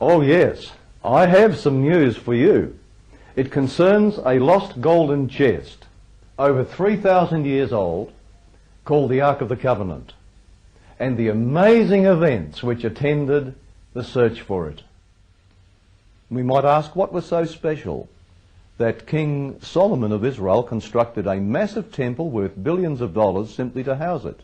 Oh yes, I have some news for you. It concerns a lost golden chest, over 3,000 years old, called the Ark of the Covenant, and the amazing events which attended the search for it. We might ask, what was so special that King Solomon of Israel constructed a massive temple worth billions of dollars simply to house it?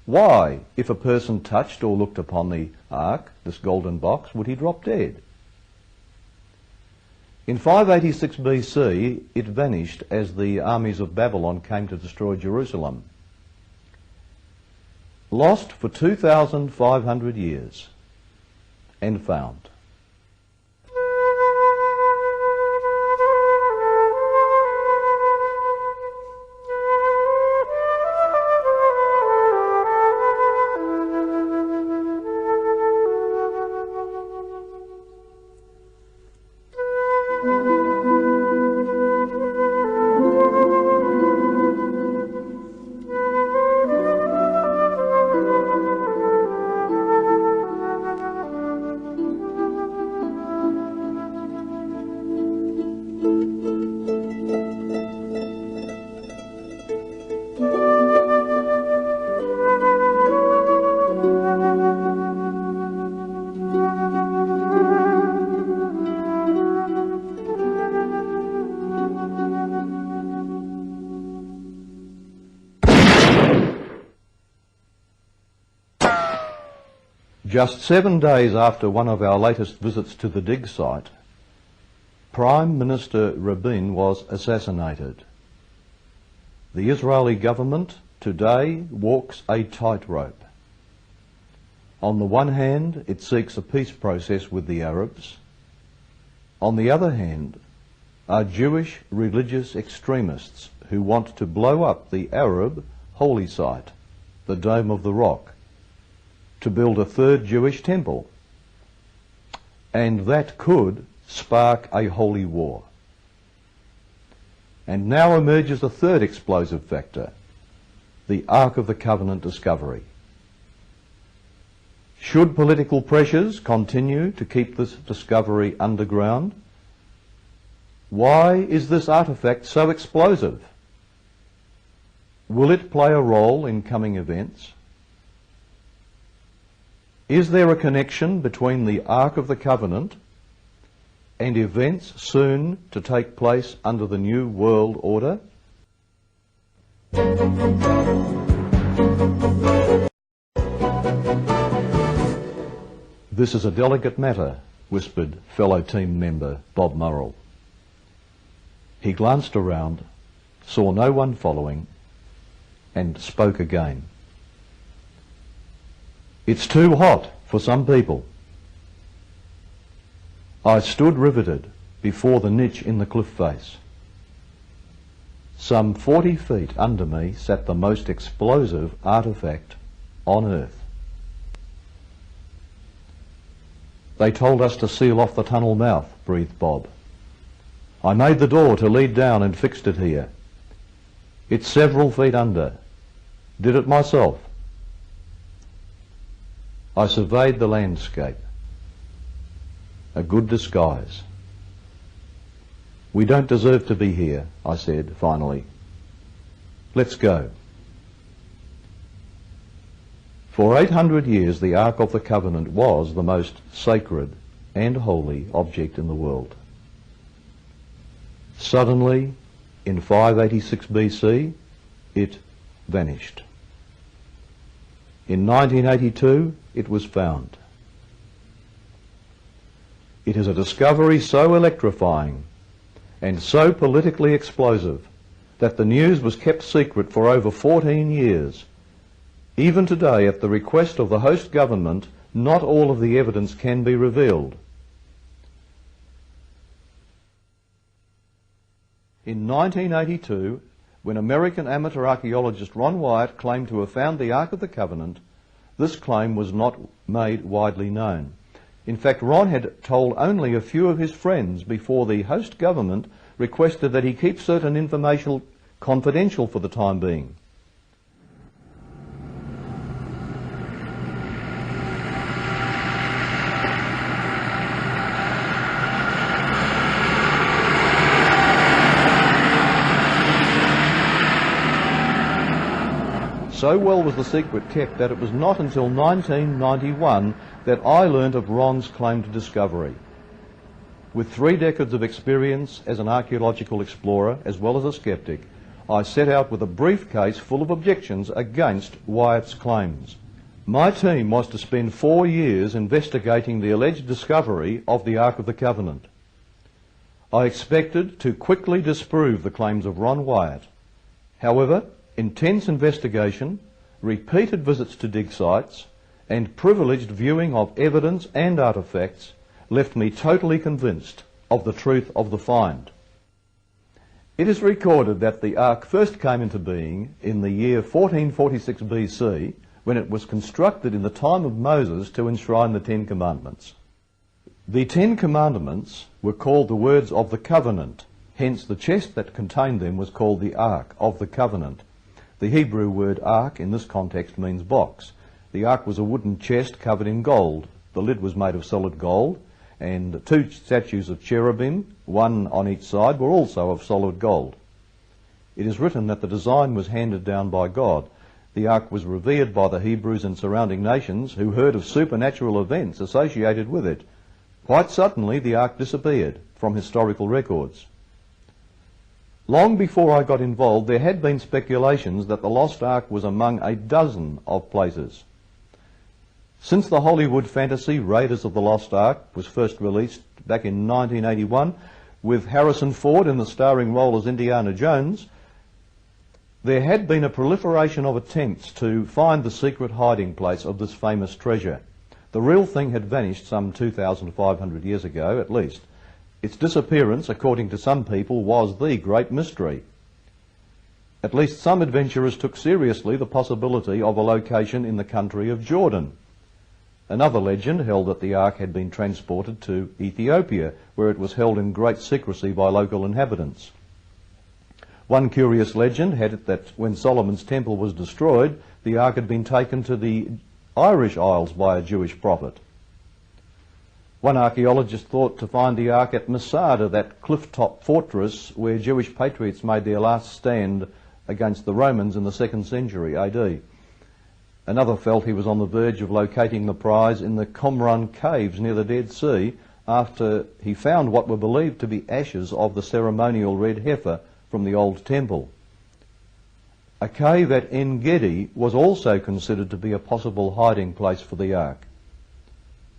Why, if a person touched or looked upon the ark, this golden box, would he drop dead? In 586 BC, it vanished as the armies of Babylon came to destroy Jerusalem. Lost for 2,500 years and found. Just 7 days after one of our latest visits to the dig site, Prime Minister Rabin was assassinated. The Israeli government today walks a tightrope. On the one hand, it seeks a peace process with the Arabs. On the other hand, are Jewish religious extremists who want to blow up the Arab holy site, the Dome of the Rock, to build a third Jewish temple, and that could spark a holy war. And now emerges a third explosive factor, the Ark of the Covenant discovery. Should political pressures continue to keep this discovery underground? Why is this artefact so explosive? Will it play a role in coming events? Is there a connection between the Ark of the Covenant and events soon to take place under the New World Order? This is a delicate matter, whispered fellow team member Bob Murrell. He glanced around, saw no one following, and spoke again. It's too hot for some people. I stood riveted before the niche in the cliff face. Some 40 feet under me sat the most explosive artefact on Earth. They told us to seal off the tunnel mouth, breathed Bob. I made the door to lead down and fixed it here. It's several feet under. Did it myself. I surveyed the landscape. A good disguise. We don't deserve to be here, I said finally. Let's go. For 800 years the Ark of the Covenant was the most sacred and holy object in the world. Suddenly, in 586 BC, it vanished. In 1982, it was found. It is a discovery so electrifying and so politically explosive that the news was kept secret for over 14 years. Even today, at the request of the host government, not all of the evidence can be revealed. In 1982, when American amateur archaeologist Ron Wyatt claimed to have found the Ark of the Covenant, this claim was not made widely known. In fact, Ron had told only a few of his friends before the host government requested that he keep certain information confidential for the time being. So well was the secret kept that it was not until 1991 that I learnt of Ron's claimed discovery. With 3 decades of experience as an archaeological explorer as well as a skeptic, I set out with a briefcase full of objections against Wyatt's claims. My team was to spend 4 years investigating the alleged discovery of the Ark of the Covenant. I expected to quickly disprove the claims of Ron Wyatt. However, intense investigation, repeated visits to dig sites, and privileged viewing of evidence and artefacts left me totally convinced of the truth of the find. It is recorded that the Ark first came into being in the year 1446 BC, when it was constructed in the time of Moses to enshrine the 10 Commandments. The 10 Commandments were called the words of the covenant, hence the chest that contained them was called the Ark of the Covenant. The Hebrew word ark in this context means box. The ark was a wooden chest covered in gold. The lid was made of solid gold, and 2 statues of cherubim, one on each side, were also of solid gold. It is written that the design was handed down by God. The ark was revered by the Hebrews and surrounding nations who heard of supernatural events associated with it. Quite suddenly, the ark disappeared from historical records. Long before I got involved, there had been speculations that the Lost Ark was among a dozen of places. Since the Hollywood fantasy Raiders of the Lost Ark was first released back in 1981, with Harrison Ford in the starring role as Indiana Jones, there had been a proliferation of attempts to find the secret hiding place of this famous treasure. The real thing had vanished some 2,500 years ago, at least. Its disappearance, according to some people, was the great mystery. At least some adventurers took seriously the possibility of a location in the country of Jordan. Another legend held that the Ark had been transported to Ethiopia, where it was held in great secrecy by local inhabitants. One curious legend had it that when Solomon's temple was destroyed, the Ark had been taken to the Irish Isles by a Jewish prophet. One archaeologist thought to find the Ark at Masada, that cliff-top fortress where Jewish patriots made their last stand against the Romans in the 2nd century AD. Another felt he was on the verge of locating the prize in the Qumran caves near the Dead Sea after he found what were believed to be ashes of the ceremonial red heifer from the old temple. A cave at En Gedi was also considered to be a possible hiding place for the Ark.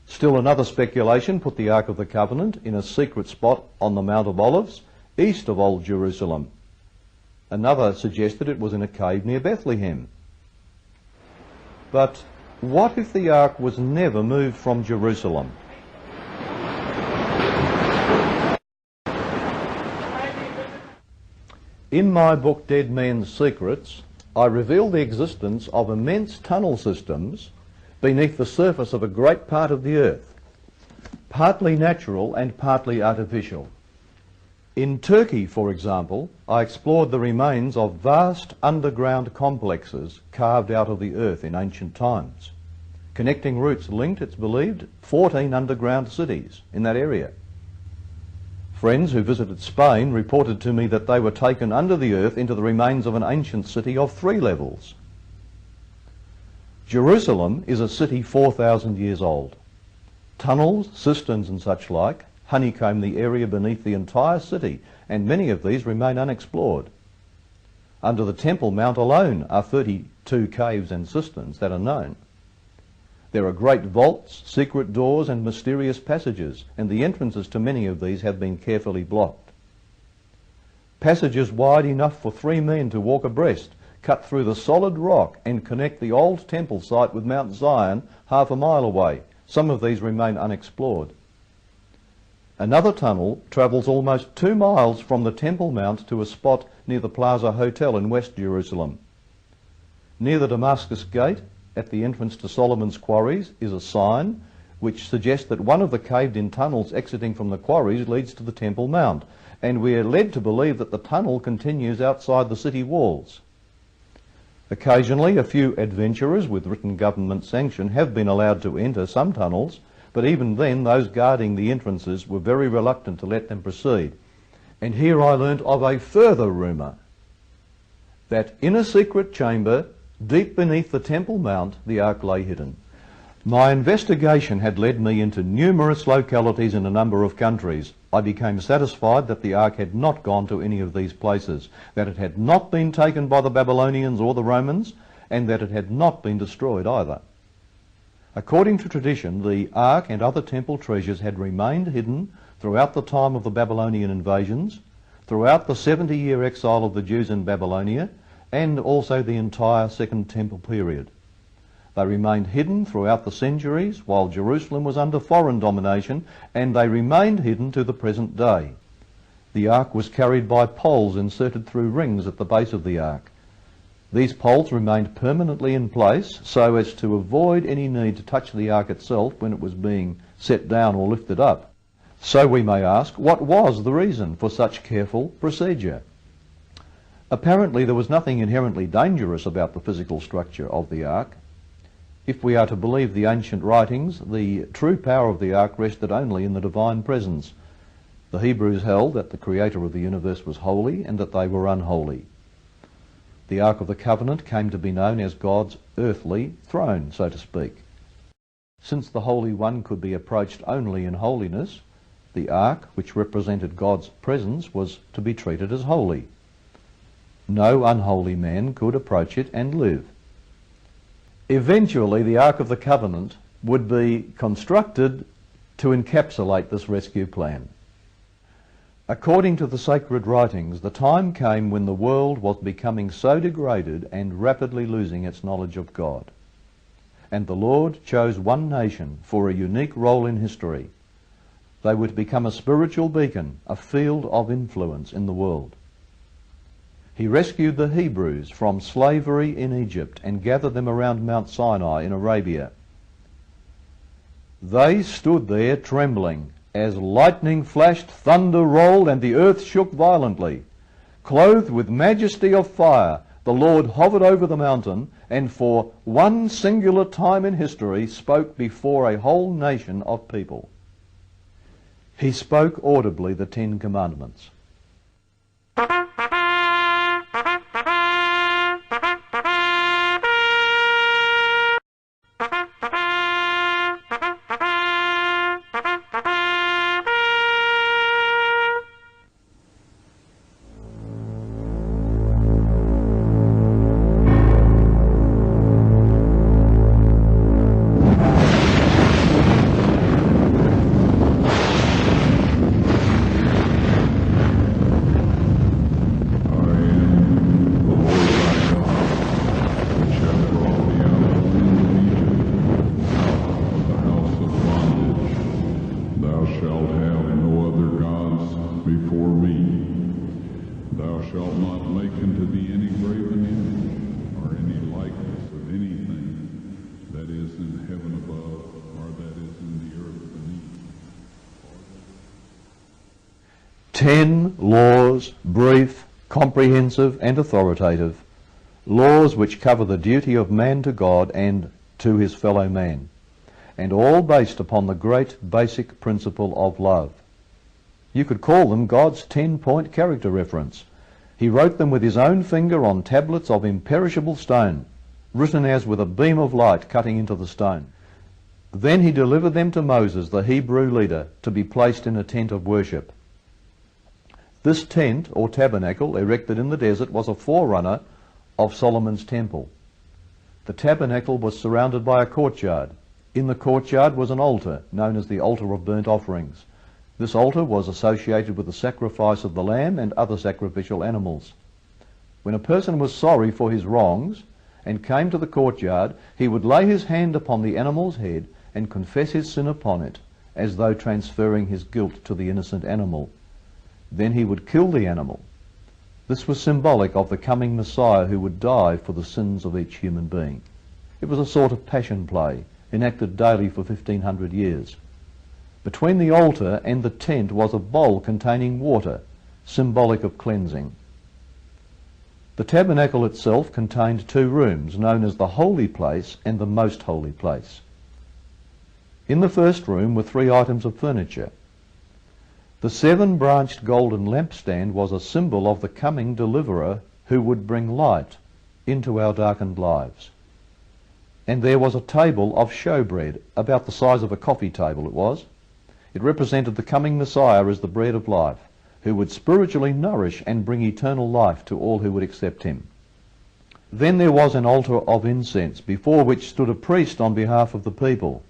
Still another speculation put the Ark of the Covenant in a secret spot on the Mount of Olives, east of Old Jerusalem. Another suggested it was in a cave near Bethlehem. But what if the Ark was never moved from Jerusalem? In my book Dead Men's Secrets, I reveal the existence of immense tunnel systems beneath the surface of a great part of the earth, partly natural and partly artificial. In Turkey, for example, I explored the remains of vast underground complexes carved out of the earth in ancient times. Connecting routes linked, it's believed, 14 underground cities in that area. Friends who visited Spain reported to me that they were taken under the earth into the remains of an ancient city of 3 levels. Jerusalem is a city 4,000 years old. Tunnels, cisterns and such like honeycomb the area beneath the entire city, and many of these remain unexplored. Under the Temple Mount alone are 32 caves and cisterns that are known. There are great vaults, secret doors and mysterious passages, and the entrances to many of these have been carefully blocked. Passages wide enough for 3 men to walk abreast cut through the solid rock and connect the old temple site with Mount Zion half a mile away. Some of these remain unexplored. Another tunnel travels almost 2 miles from the Temple Mount to a spot near the Plaza Hotel in West Jerusalem. Near the Damascus Gate, at the entrance to Solomon's Quarries, is a sign which suggests that one of the caved-in tunnels exiting from the quarries leads to the Temple Mount, and we are led to believe that the tunnel continues outside the city walls. Occasionally, a few adventurers with written government sanction have been allowed to enter some tunnels, but even then those guarding the entrances were very reluctant to let them proceed. And here I learnt of a further rumour, that in a secret chamber deep beneath the Temple Mount the Ark lay hidden. My investigation had led me into numerous localities in a number of countries. I became satisfied that the Ark had not gone to any of these places, that it had not been taken by the Babylonians or the Romans, and that it had not been destroyed either. According to tradition, the Ark and other temple treasures had remained hidden throughout the time of the Babylonian invasions, throughout the 70-year exile of the Jews in Babylonia, and also the entire Second Temple period. They remained hidden throughout the centuries while Jerusalem was under foreign domination, and they remained hidden to the present day. The Ark was carried by poles inserted through rings at the base of the Ark. These poles remained permanently in place so as to avoid any need to touch the Ark itself when it was being set down or lifted up. So we may ask, what was the reason for such careful procedure? Apparently there was nothing inherently dangerous about the physical structure of the Ark. If we are to believe the ancient writings, the true power of the Ark rested only in the divine presence. The Hebrews held that the Creator of the universe was holy and that they were unholy. The Ark of the Covenant came to be known as God's earthly throne, so to speak. Since the Holy One could be approached only in holiness, the Ark, which represented God's presence, was to be treated as holy. No unholy man could approach it and live. Eventually, the Ark of the Covenant would be constructed to encapsulate this rescue plan. According to the sacred writings, the time came when the world was becoming so degraded and rapidly losing its knowledge of God. And the Lord chose one nation for a unique role in history. They were to become a spiritual beacon, a field of influence in the world. He rescued the Hebrews from slavery in Egypt and gathered them around Mount Sinai in Arabia. They stood there trembling as lightning flashed, thunder rolled, and the earth shook violently. Clothed with majesty of fire, the Lord hovered over the mountain and for one singular time in history spoke before a whole nation of people. He spoke audibly the Ten Commandments. Ten laws, brief, comprehensive and authoritative, laws which cover the duty of man to God and to his fellow man, and all based upon the great basic principle of love. You could call them God's 10-point character reference. He wrote them with his own finger on tablets of imperishable stone, written as with a beam of light cutting into the stone. Then he delivered them to Moses, the Hebrew leader, to be placed in a tent of worship. This tent, or tabernacle, erected in the desert, was a forerunner of Solomon's temple. The tabernacle was surrounded by a courtyard. In the courtyard was an altar, known as the altar of burnt offerings. This altar was associated with the sacrifice of the lamb and other sacrificial animals. When a person was sorry for his wrongs and came to the courtyard, he would lay his hand upon the animal's head and confess his sin upon it, as though transferring his guilt to the innocent animal. Then he would kill the animal. This was symbolic of the coming Messiah who would die for the sins of each human being. It was a sort of passion play, enacted daily for 1500 years. Between the altar and the tent was a bowl containing water, symbolic of cleansing. The tabernacle itself contained two rooms, known as the Holy Place and the Most Holy Place. In the first room were three items of furniture. The seven-branched golden lampstand was a symbol of the coming deliverer who would bring light into our darkened lives. And there was a table of showbread, about the size of a coffee table it was. It represented the coming Messiah as the bread of life, who would spiritually nourish and bring eternal life to all who would accept him. Then there was an altar of incense, before which stood a priest on behalf of the people.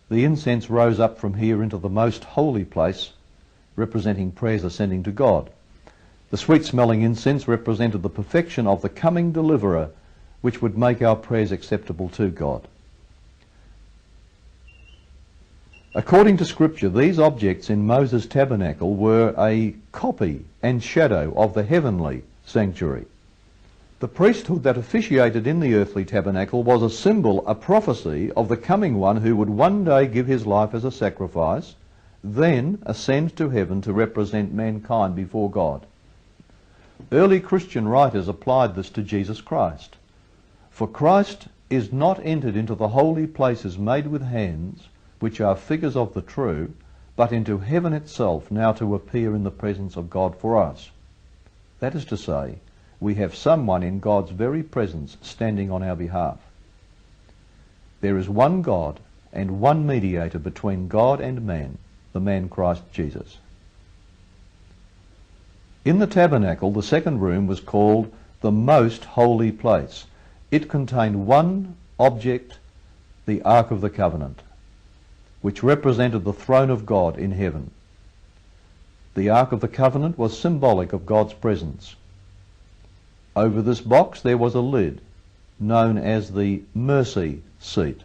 The incense rose up from here into the most holy place, representing prayers ascending to God. The sweet-smelling incense represented the perfection of the coming deliverer, which would make our prayers acceptable to God. According to Scripture, these objects in Moses' tabernacle were a copy and shadow of the heavenly sanctuary. The priesthood that officiated in the earthly tabernacle was a symbol, a prophecy of the coming one who would one day give his life as a sacrifice, then ascend to heaven to represent mankind before God. Early Christian writers applied this to Jesus Christ. For Christ is not entered into the holy places made with hands, which are figures of the true, but into heaven itself, now to appear in the presence of God for us. That is to say, we have someone in God's very presence standing on our behalf. There is one God and one mediator between God and man, the man Christ Jesus. In the tabernacle, the second room was called the Most Holy Place. It contained one object, the Ark of the Covenant, which represented the throne of God in heaven. The Ark of the Covenant was symbolic of God's presence. Over this box there was a lid, known as the mercy seat.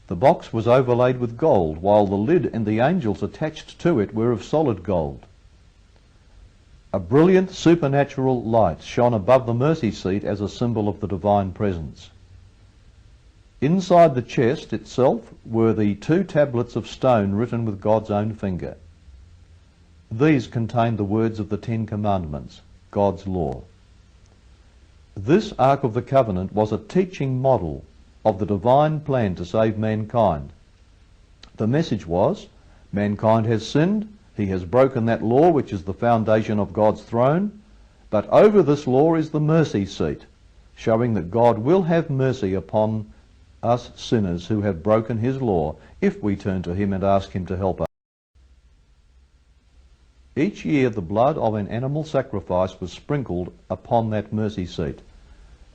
The box was overlaid with gold, while the lid and the angels attached to it were of solid gold. A brilliant supernatural light shone above the mercy seat as a symbol of the divine presence. Inside the chest itself were the two tablets of stone written with God's own finger. These contained the words of the Ten Commandments, God's law. This Ark of the Covenant was a teaching model of the divine plan to save mankind. The message was, mankind has sinned, he has broken that law which is the foundation of God's throne, but over this law is the mercy seat, showing that God will have mercy upon us sinners who have broken his law if we turn to him and ask him to help us. Each year the blood of an animal sacrifice was sprinkled upon that mercy seat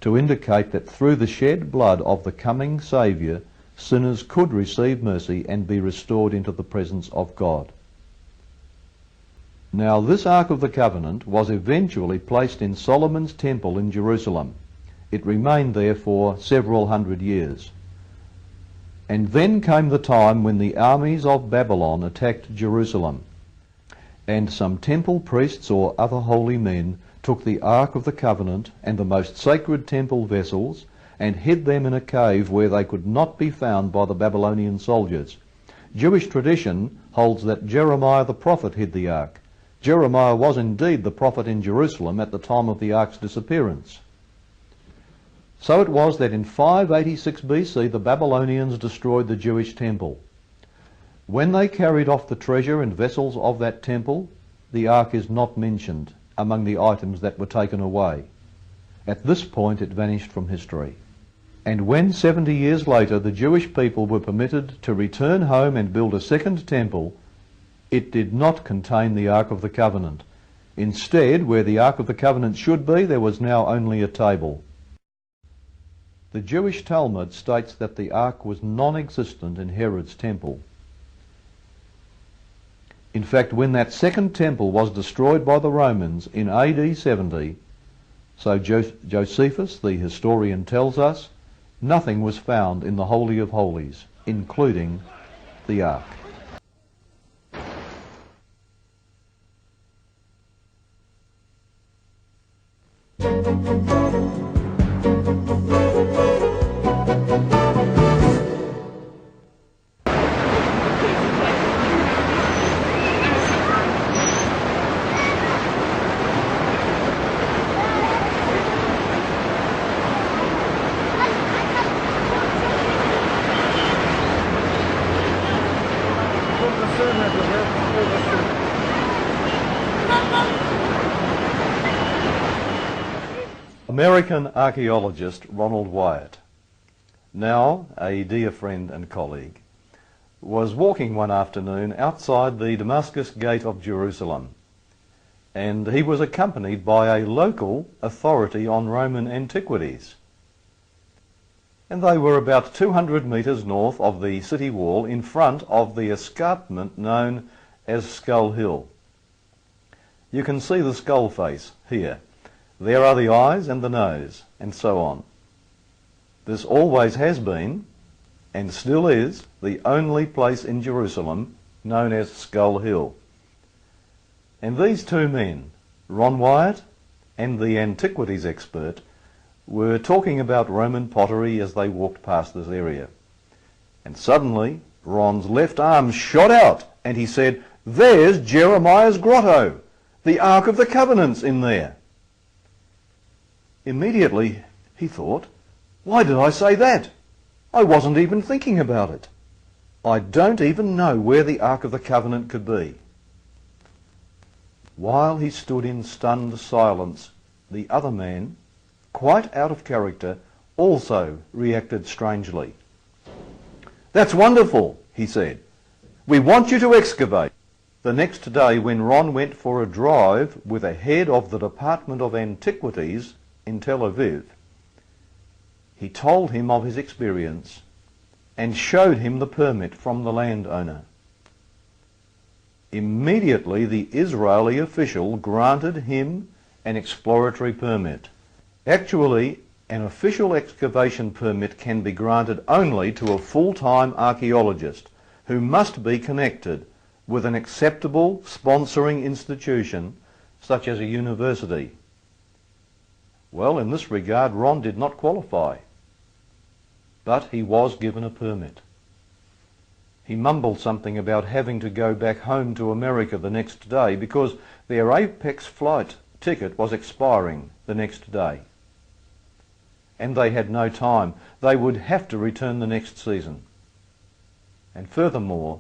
to indicate that through the shed blood of the coming Saviour, sinners could receive mercy and be restored into the presence of God. Now this Ark of the Covenant was eventually placed in Solomon's temple in Jerusalem. It remained there for several hundred years. And then came the time when the armies of Babylon attacked Jerusalem, and some temple priests or other holy men took the Ark of the Covenant and the most sacred temple vessels and hid them in a cave where they could not be found by the Babylonian soldiers. Jewish tradition holds that Jeremiah the prophet hid the Ark. Jeremiah was indeed the prophet in Jerusalem at the time of the Ark's disappearance. So it was that in 586 BC the Babylonians destroyed the Jewish temple. When they carried off the treasure and vessels of that temple, the Ark is not mentioned among the items that were taken away. At this point it vanished from history. And when 70 years later the Jewish people were permitted to return home and build a second temple, it did not contain the Ark of the Covenant. Instead, where the Ark of the Covenant should be, there was now only a table. The Jewish Talmud states that the Ark was non-existent in Herod's temple. In fact, when that second temple was destroyed by the Romans in AD 70, so Josephus, the historian, tells us, nothing was found in the Holy of Holies, including the Ark. American archaeologist Ronald Wyatt, now a dear friend and colleague, was walking one afternoon outside the Damascus Gate of Jerusalem, and he was accompanied by a local authority on Roman antiquities. And they were about 200 metres north of the city wall in front of the escarpment known as Skull Hill. You can see the skull face here. There are the eyes and the nose, and so on. This always has been, and still is, the only place in Jerusalem known as Skull Hill. And these two men, Ron Wyatt and the antiquities expert, were talking about Roman pottery as they walked past this area. And suddenly, Ron's left arm shot out, and he said, "There's Jeremiah's grotto! The Ark of the Covenant's in there!" Immediately, he thought, "Why did I say that? I wasn't even thinking about it. I don't even know where the Ark of the Covenant could be." While he stood in stunned silence, the other man, quite out of character, also reacted strangely. "That's wonderful," he said. "We want you to excavate." The next day, when Ron went for a drive with a head of the Department of Antiquities in Tel Aviv, he told him of his experience and showed him the permit from the landowner. Immediately, the Israeli official granted him an exploratory permit. Actually, an official excavation permit can be granted only to a full-time archaeologist who must be connected with an acceptable sponsoring institution such as a university. Well, in this regard, Ron did not qualify, but he was given a permit. He mumbled something about having to go back home to America the next day because their Apex flight ticket was expiring the next day. And they had no time. They would have to return the next season. And furthermore,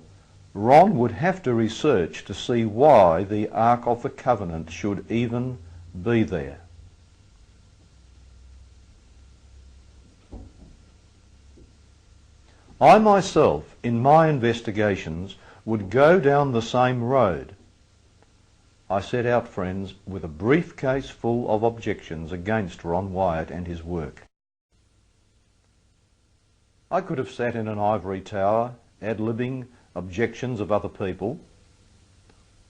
Ron would have to research to see why the Ark of the Covenant should even be there. I myself, in my investigations, would go down the same road. I set out, friends, with a briefcase full of objections against Ron Wyatt and his work. I could have sat in an ivory tower, ad-libbing objections of other people,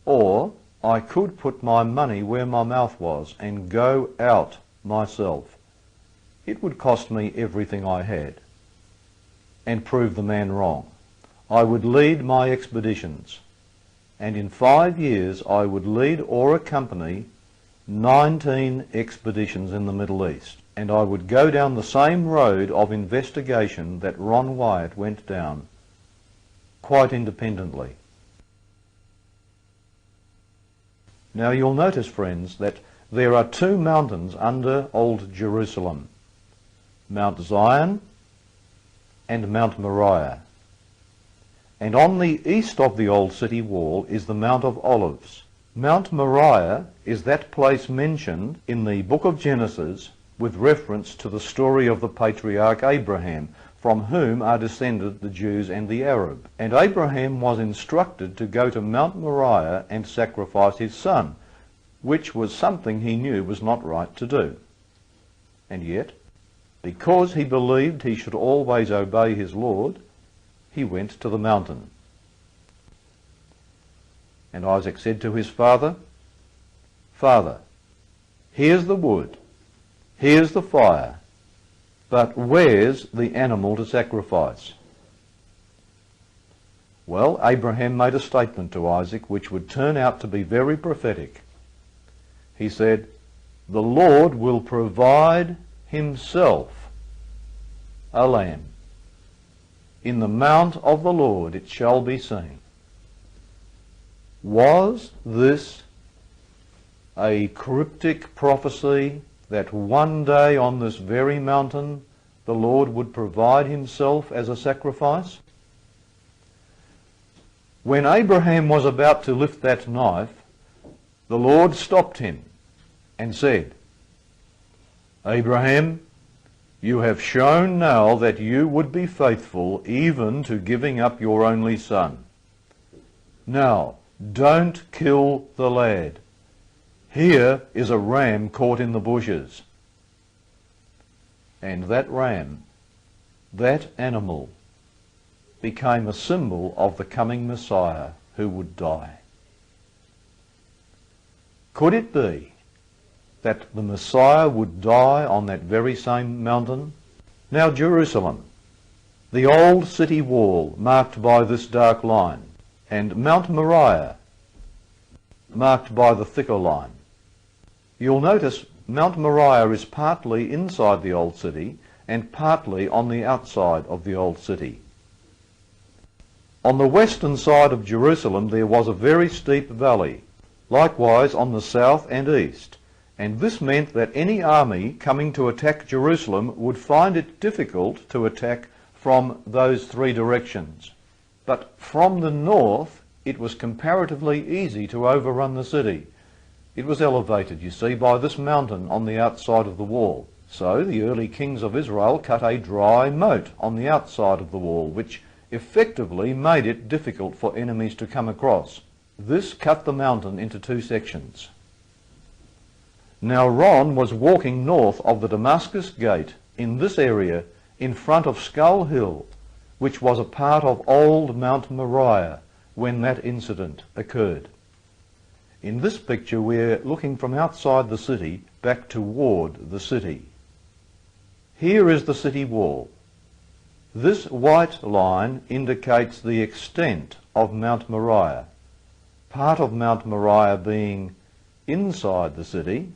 or I could put my money where my mouth was and go out myself. It would cost me everything I had, and prove the man wrong. I would lead my expeditions, and in 5 years I would lead or accompany 19 expeditions in the Middle East, and I would go down the same road of investigation that Ron Wyatt went down, quite independently. Now you'll notice, friends, that there are two mountains under Old Jerusalem, Mount Zion and Mount Moriah. And on the east of the old city wall is the Mount of Olives. Mount Moriah is that place mentioned in the book of Genesis with reference to the story of the patriarch Abraham, from whom are descended the Jews and the Arab. And Abraham was instructed to go to Mount Moriah and sacrifice his son, which was something he knew was not right to do. And yet, because he believed he should always obey his Lord, he went to the mountain. And Isaac said to his father, "Father, here's the wood, here's the fire, but where's the animal to sacrifice?" Well, Abraham made a statement to Isaac which would turn out to be very prophetic. He said, "The Lord will provide himself a lamb. In the mount of the Lord it shall be seen." Was this a cryptic prophecy that one day on this very mountain the Lord would provide himself as a sacrifice? When Abraham was about to lift that knife, the Lord stopped him and said, Abraham, you have shown now that you would be faithful even to giving up your only son. Now, don't kill the lad. Here is a ram caught in the bushes. And that ram, that animal, became a symbol of the coming Messiah who would die. Could it be that the Messiah would die on that very same mountain? Now Jerusalem, the old city wall marked by this dark line, and Mount Moriah marked by the thicker line. You'll notice Mount Moriah is partly inside the old city and partly on the outside of the old city. On the western side of Jerusalem there was a very steep valley, likewise on the south and east, and this meant that any army coming to attack Jerusalem would find it difficult to attack from those three directions. But from the north it was comparatively easy to overrun the city. It was elevated, you see, by this mountain on the outside of the wall. So the early kings of Israel cut a dry moat on the outside of the wall, which effectively made it difficult for enemies to come across. This cut the mountain into two sections. Now Ron was walking north of the Damascus Gate in this area in front of Skull Hill, which was a part of old Mount Moriah when that incident occurred. In this picture we're looking from outside the city back toward the city. Here is the city wall. This white line indicates the extent of Mount Moriah, part of Mount Moriah being inside the city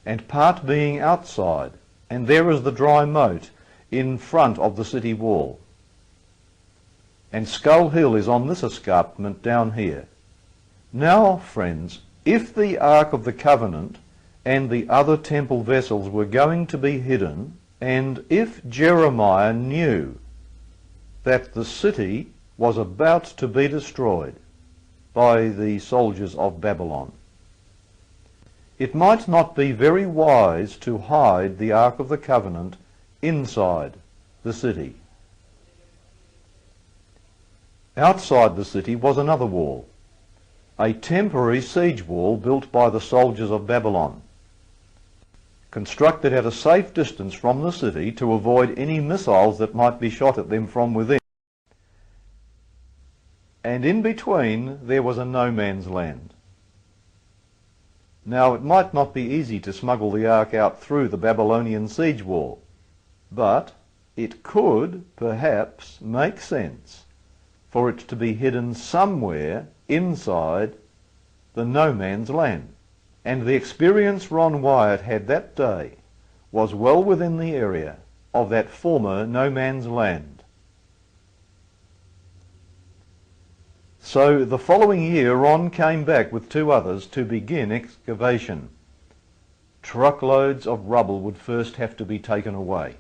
and part being outside, and there is the dry moat in front of the city wall. And Skull Hill is on this escarpment down here. Now, friends, if the Ark of the Covenant and the other temple vessels were going to be hidden, and if Jeremiah knew that the city was about to be destroyed by the soldiers of Babylon, it might not be very wise to hide the Ark of the Covenant inside the city. Outside the city was another wall, a temporary siege wall built by the soldiers of Babylon, constructed at a safe distance from the city to avoid any missiles that might be shot at them from within. And in between there was a no man's land. Now it might not be easy to smuggle the ark out through the Babylonian siege wall, but it could perhaps make sense for it to be hidden somewhere inside the no man's land. And the experience Ron Wyatt had that day was well within the area of that former no man's land. So the following year Ron came back with two others to begin excavation. Truckloads of rubble would first have to be taken away.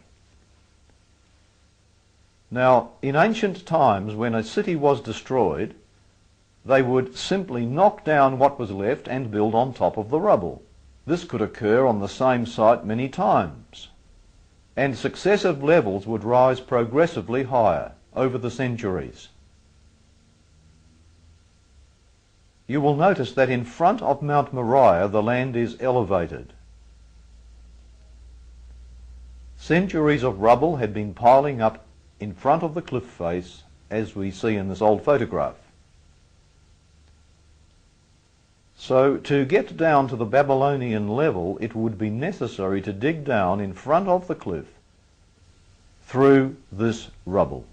Now, in ancient times, when a city was destroyed, they would simply knock down what was left and build on top of the rubble. This could occur on the same site many times, and successive levels would rise progressively higher over the centuries. You will notice that in front of Mount Moriah the land is elevated. Centuries of rubble had been piling up in front of the cliff face, as we see in this old photograph. So to get down to the Babylonian level, it would be necessary to dig down in front of the cliff through this rubble.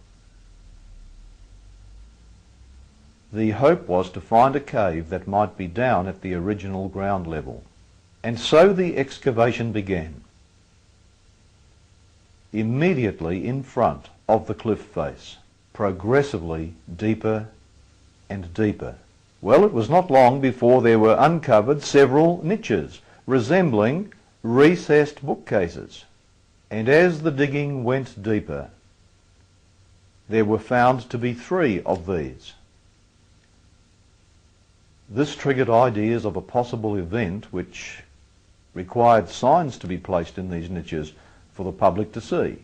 The hope was to find a cave that might be down at the original ground level. And so the excavation began, immediately in front of the cliff face, progressively deeper and deeper. Well, it was not long before there were uncovered several niches resembling recessed bookcases. And as the digging went deeper, there were found to be 3 of these. This triggered ideas of a possible event which required signs to be placed in these niches for the public to see.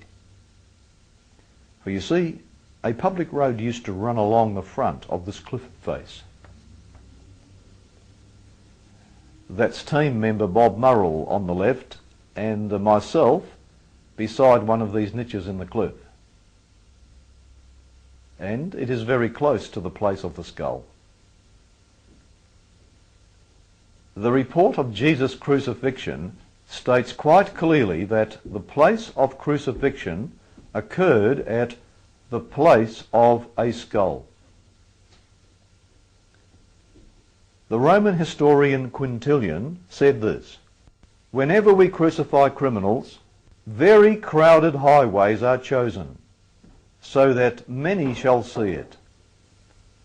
For you see, a public road used to run along the front of this cliff face. That's team member Bob Murrell on the left, and myself beside one of these niches in the cliff. And it is very close to the place of the skull. The report of Jesus' crucifixion states quite clearly that the place of crucifixion occurred at the place of a skull. The Roman historian Quintilian said this: "Whenever we crucify criminals, very crowded highways are chosen, so that many shall see it,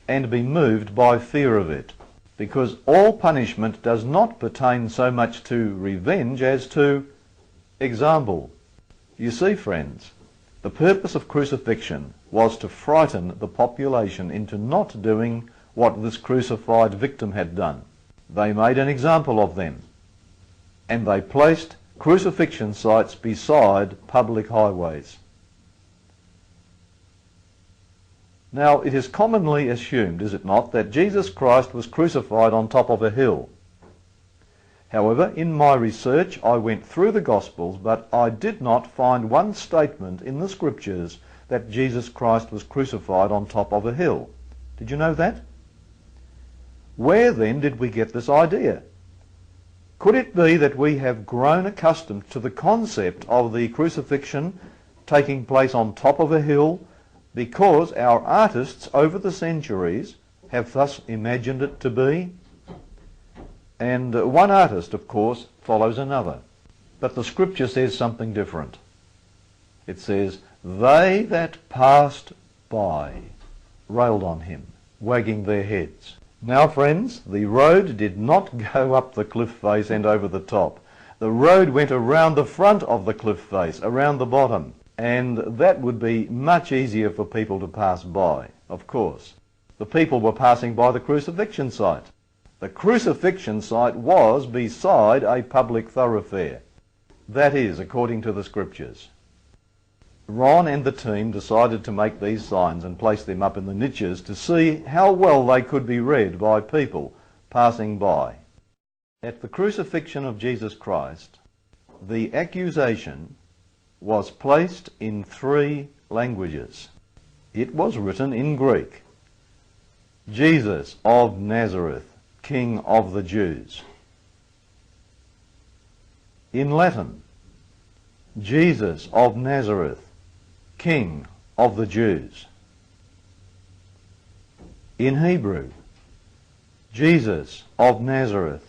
and be moved by fear of it, because all punishment does not pertain so much to revenge as to example." You see, friends, the purpose of crucifixion was to frighten the population into not doing what this crucified victim had done. They made an example of them, and they placed crucifixion sites beside public highways. Now, it is commonly assumed, is it not, that Jesus Christ was crucified on top of a hill. However, in my research, I went through the Gospels, but I did not find one statement in the Scriptures that Jesus Christ was crucified on top of a hill. Did you know that? Where then did we get this idea? Could it be that we have grown accustomed to the concept of the crucifixion taking place on top of a hill because our artists over the centuries have thus imagined it to be? And one artist, of course, follows another. But the Scripture says something different. It says, "They that passed by railed on him, wagging their heads." Now, friends, the road did not go up the cliff face and over the top. The road went around the front of the cliff face, around the bottom. And that would be much easier for people to pass by, of course. The people were passing by the crucifixion site. The crucifixion site was beside a public thoroughfare. That is, according to the Scriptures. Ron and the team decided to make these signs and place them up in the niches to see how well they could be read by people passing by. At the crucifixion of Jesus Christ, the accusation was placed in 3 languages. It was written in Greek: Jesus of Nazareth, King of the Jews. In Latin, Jesus of Nazareth, King of the Jews. In Hebrew, Jesus of Nazareth,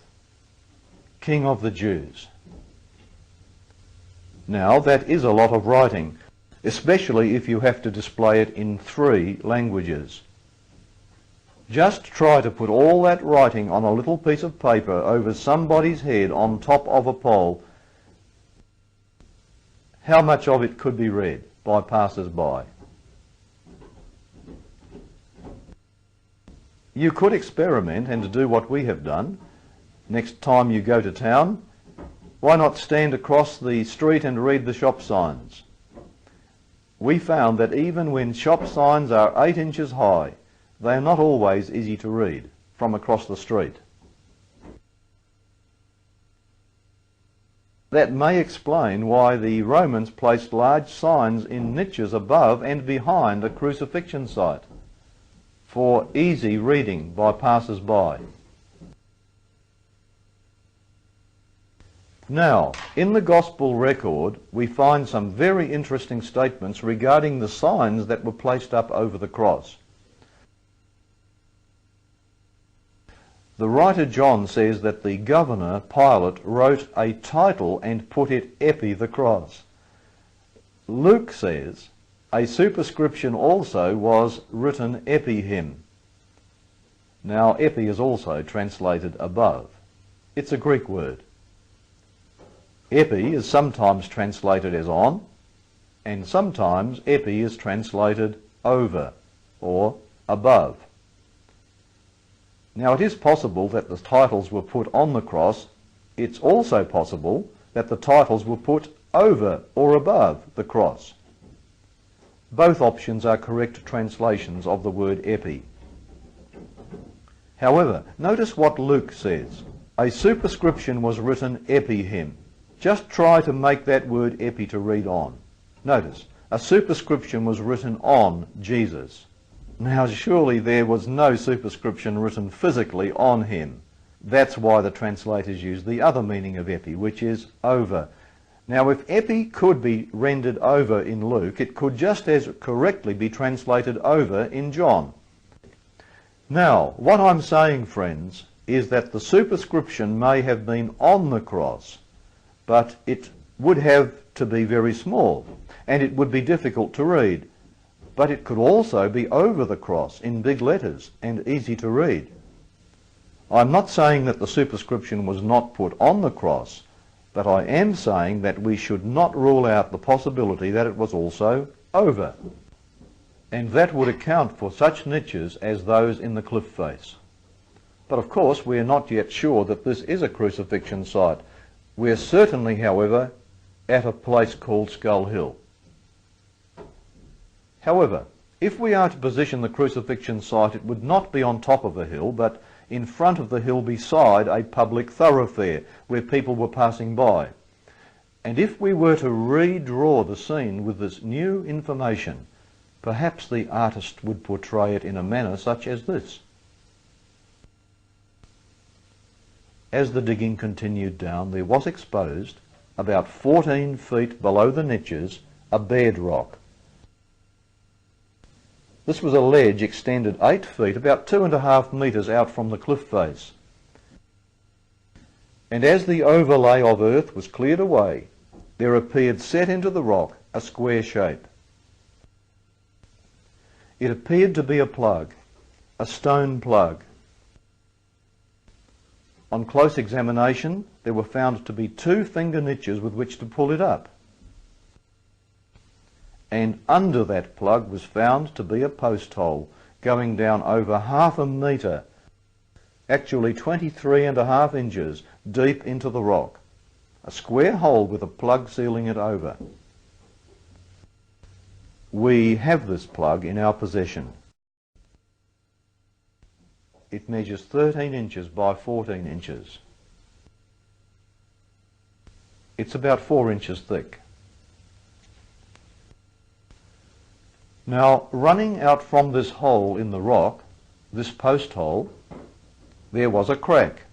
King of the Jews. Now, that is a lot of writing, especially if you have to display it in 3 languages. Just try to put all that writing on a little piece of paper over somebody's head on top of a pole. How much of it could be read by passers-by? You could experiment and do what we have done. Next time you go to town, why not stand across the street and read the shop signs? We found that even when shop signs are 8 inches high, they are not always easy to read from across the street. That may explain why the Romans placed large signs in niches above and behind a crucifixion site for easy reading by passers-by. Now, in the Gospel record, we find some very interesting statements regarding the signs that were placed up over the cross. The writer John says that the governor, Pilate, wrote a title and put it "Epi the Cross." Luke says a superscription also was written "Epi him." Now, "epi" is also translated above. It's a Greek word. "Epi" is sometimes translated as on, and sometimes "epi" is translated over or above. Now, it is possible that the titles were put on the cross It's also possible that the titles were put over or above the cross. Both options are correct translations of the word epi. However, notice what Luke says. A superscription was written epi him. Just try to make that word epi to read on. Notice, a superscription was written on Jesus. Now surely there was no superscription written physically on him. That's why the translators use the other meaning of epi, which is over. Now if epi could be rendered over in Luke, it could just as correctly be translated over in John. Now, what I'm saying, friends, is that the superscription may have been on the cross, but it would have to be very small, and it would be difficult to read. But it could also be over the cross in big letters and easy to read. I'm not saying that the superscription was not put on the cross, but I am saying that we should not rule out the possibility that it was also over. And that would account for such niches as those in the cliff face. But of course we are not yet sure that this is a crucifixion site. We are certainly, however, at a place called Skull Hill. However, if we are to position the crucifixion site, it would not be on top of a hill, but in front of the hill beside a public thoroughfare where people were passing by. And if we were to redraw the scene with this new information, perhaps the artist would portray it in a manner such as this. As the digging continued down, there was exposed, about 14 feet below the niches, a bedrock. This was a ledge extended 8 feet, about 2.5 metres out from the cliff face. And as the overlay of earth was cleared away, there appeared set into the rock a square shape. It appeared to be a plug, a stone plug. On close examination, there were found to be 2 finger niches with which to pull it up. And under that plug was found to be a post hole going down over 1/2 metre, actually 23.5 inches deep into the rock. A square hole with a plug sealing it over. We have this plug in our possession. It measures 13 inches by 14 inches. It's about 4 inches thick. Now, running out from this hole in the rock, this post hole, there was a crack.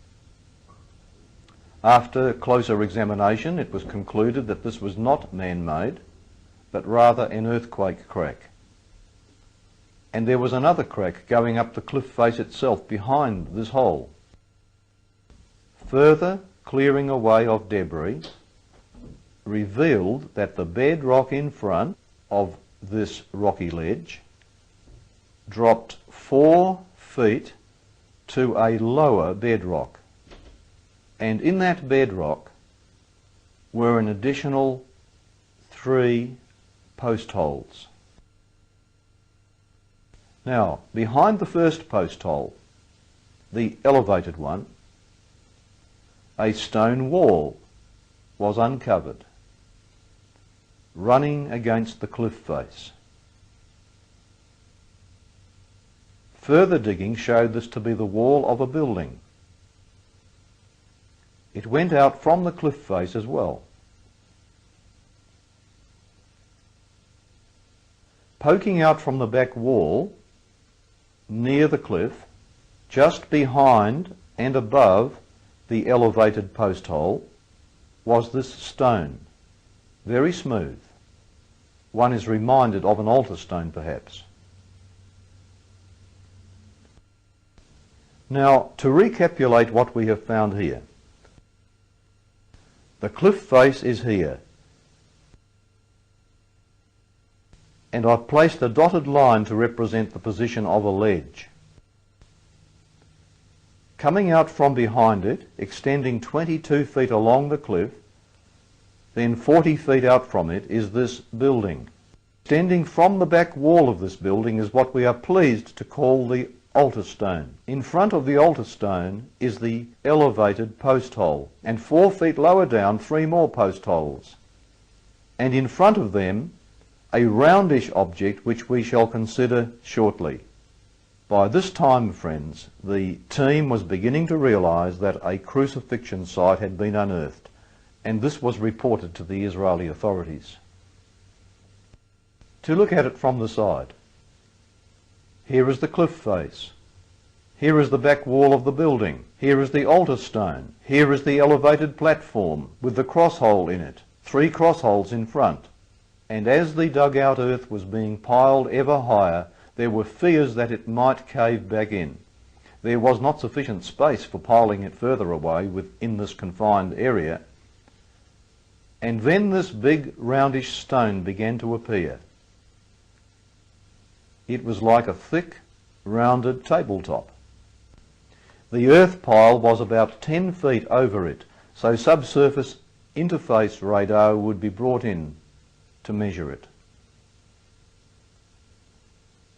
After closer examination, it was concluded that this was not man-made, but rather an earthquake crack. And there was another crack going up the cliff face itself behind this hole. Further clearing away of debris revealed that the bedrock in front of this rocky ledge dropped 4 feet to a lower bedrock, and in that bedrock were an additional 3 post holes. Now, behind the first post hole, the elevated one, a stone wall was uncovered, running against the cliff face. Further digging showed this to be the wall of a building. It went out from the cliff face as well. Poking out from the back wall, near the cliff, just behind and above the elevated post hole, was this stone. Very smooth. One is reminded of an altar stone, perhaps. Now, to recapitulate what we have found here. The cliff face is here. And I've placed a dotted line to represent the position of a ledge. Coming out from behind it, extending 22 feet along the cliff, then 40 feet out from it is this building. Extending from the back wall of this building is what we are pleased to call the altar stone. In front of the altar stone is the elevated post hole, and 4 feet lower down 3 more post holes. And in front of them a roundish object which we shall consider shortly. By this time, friends, the team was beginning to realise that a crucifixion site had been unearthed, and this was reported to the Israeli authorities. To look at it from the side, here is the cliff face, here is the back wall of the building, here is the altar stone, here is the elevated platform with the cross hole in it, 3 cross holes in front. And as the dug-out earth was being piled ever higher, there were fears that it might cave back in. There was not sufficient space for piling it further away within this confined area. And then this big roundish stone began to appear. It was like a thick, rounded tabletop. The earth pile was about 10 feet over it, so subsurface interface radar would be brought in to measure it.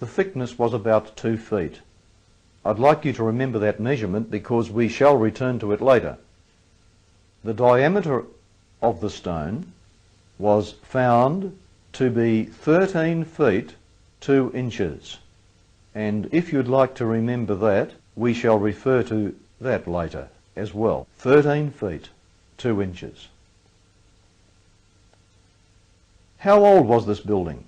The thickness was about 2 feet. I'd like you to remember that measurement because we shall return to it later. The diameter of the stone was found to be 13 feet 2 inches. And if you'd like to remember that, we shall refer to that later as well. 13 feet 2 inches. How old was this building?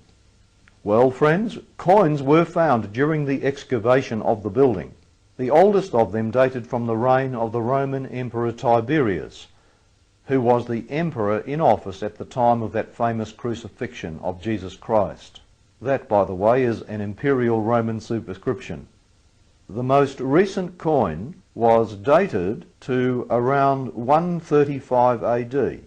Well, friends, coins were found during the excavation of the building. The oldest of them dated from the reign of the Roman Emperor Tiberius, who was the emperor in office at the time of that famous crucifixion of Jesus Christ. That, by the way, is an imperial Roman superscription. The most recent coin was dated to around 135 AD,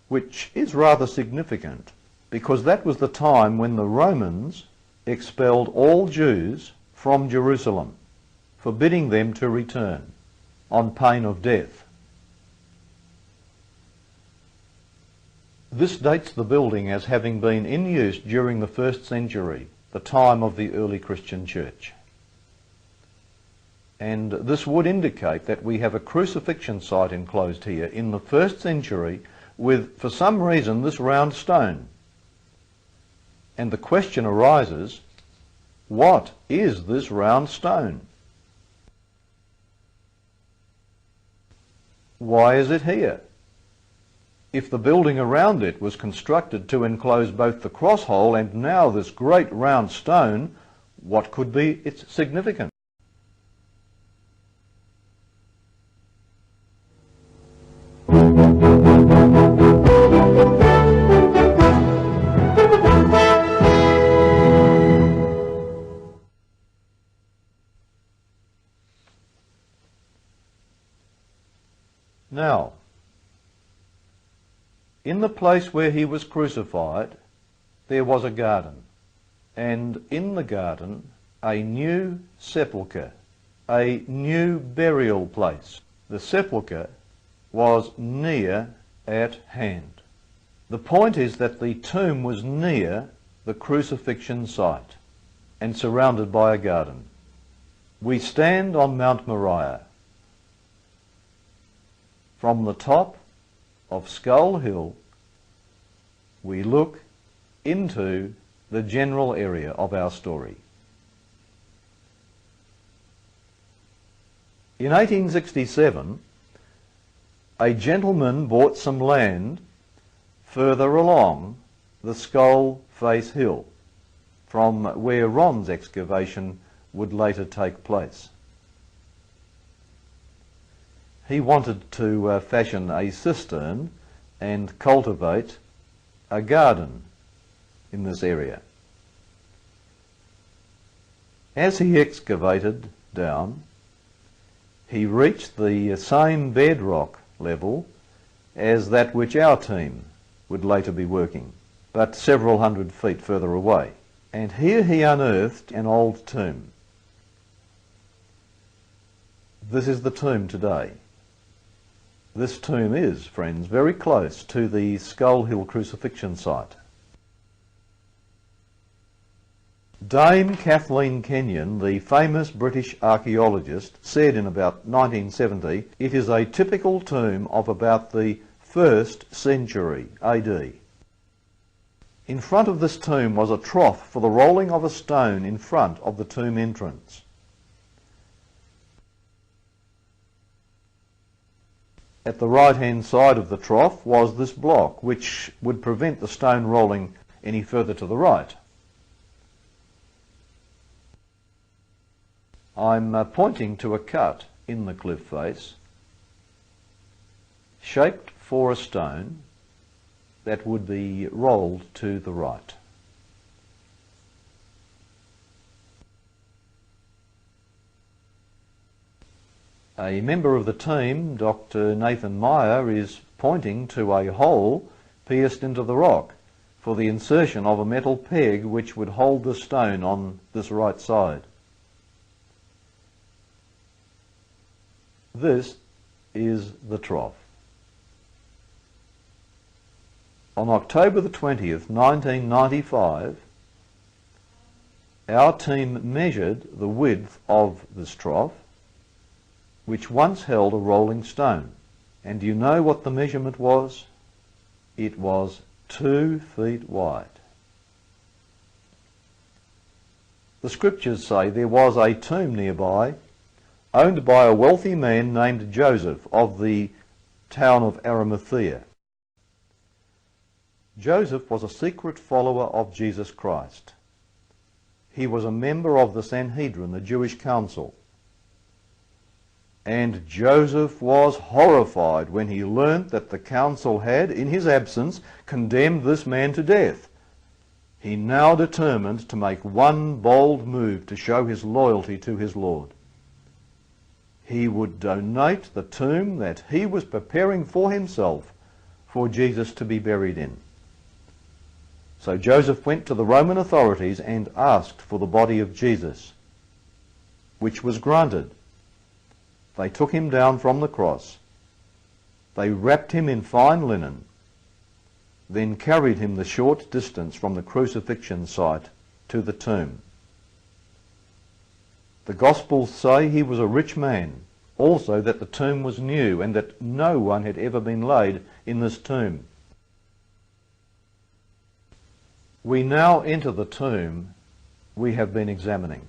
which is rather significant, because that was the time when the Romans expelled all Jews from Jerusalem, forbidding them to return on pain of death. This dates the building as having been in use during the 1st century, the time of the early Christian church. And this would indicate that we have a crucifixion site enclosed here in the 1st century with, for some reason, this round stone. And the question arises, what is this round stone? Why is it here? If the building around it was constructed to enclose both the cross hole and now this great round stone, what could be its significance? Now, in the place where he was crucified, there was a garden, and in the garden a new sepulchre, a new burial place. The sepulchre was near at hand. The point is that the tomb was near the crucifixion site and surrounded by a garden. We stand on Mount Moriah. From the top of Skull Hill, we look into the general area of our story. In 1867, a gentleman bought some land further along the Skull Face Hill, from where Ron's excavation would later take place. He wanted to fashion a cistern and cultivate a garden in this area. As he excavated down, he reached the same bedrock level as that which our team would later be working, but several hundred feet further away. And here he unearthed an old tomb. This is the tomb today. This tomb is, friends, very close to the Skull Hill crucifixion site. Dame Kathleen Kenyon, the famous British archaeologist, said in about 1970, it is a typical tomb of about the 1st century AD. In front of this tomb was a trough for the rolling of a stone in front of the tomb entrance. At the right-hand side of the trough was this block, which would prevent the stone rolling any further to the right. I'm pointing to a cut in the cliff face, shaped for a stone that would be rolled to the right. A member of the team, Dr. Nathan Meyer, is pointing to a hole pierced into the rock for the insertion of a metal peg which would hold the stone on this right side. This is the trough. On October the 20th, 1995, our team measured the width of this trough, which once held a rolling stone. And do you know what the measurement was? It was 2 feet wide. The scriptures say there was a tomb nearby, owned by a wealthy man named Joseph of the town of Arimathea. Joseph was a secret follower of Jesus Christ. He was a member of the Sanhedrin, the Jewish council. And Joseph was horrified when he learnt that the council had, in his absence, condemned this man to death. He now determined to make one bold move to show his loyalty to his Lord. He would donate the tomb that he was preparing for himself for Jesus to be buried in. So Joseph went to the Roman authorities and asked for the body of Jesus, which was granted. They took him down from the cross. They wrapped him in fine linen, then carried him the short distance from the crucifixion site to the tomb. The Gospels say he was a rich man, also that the tomb was new and that no one had ever been laid in this tomb. We now enter the tomb we have been examining.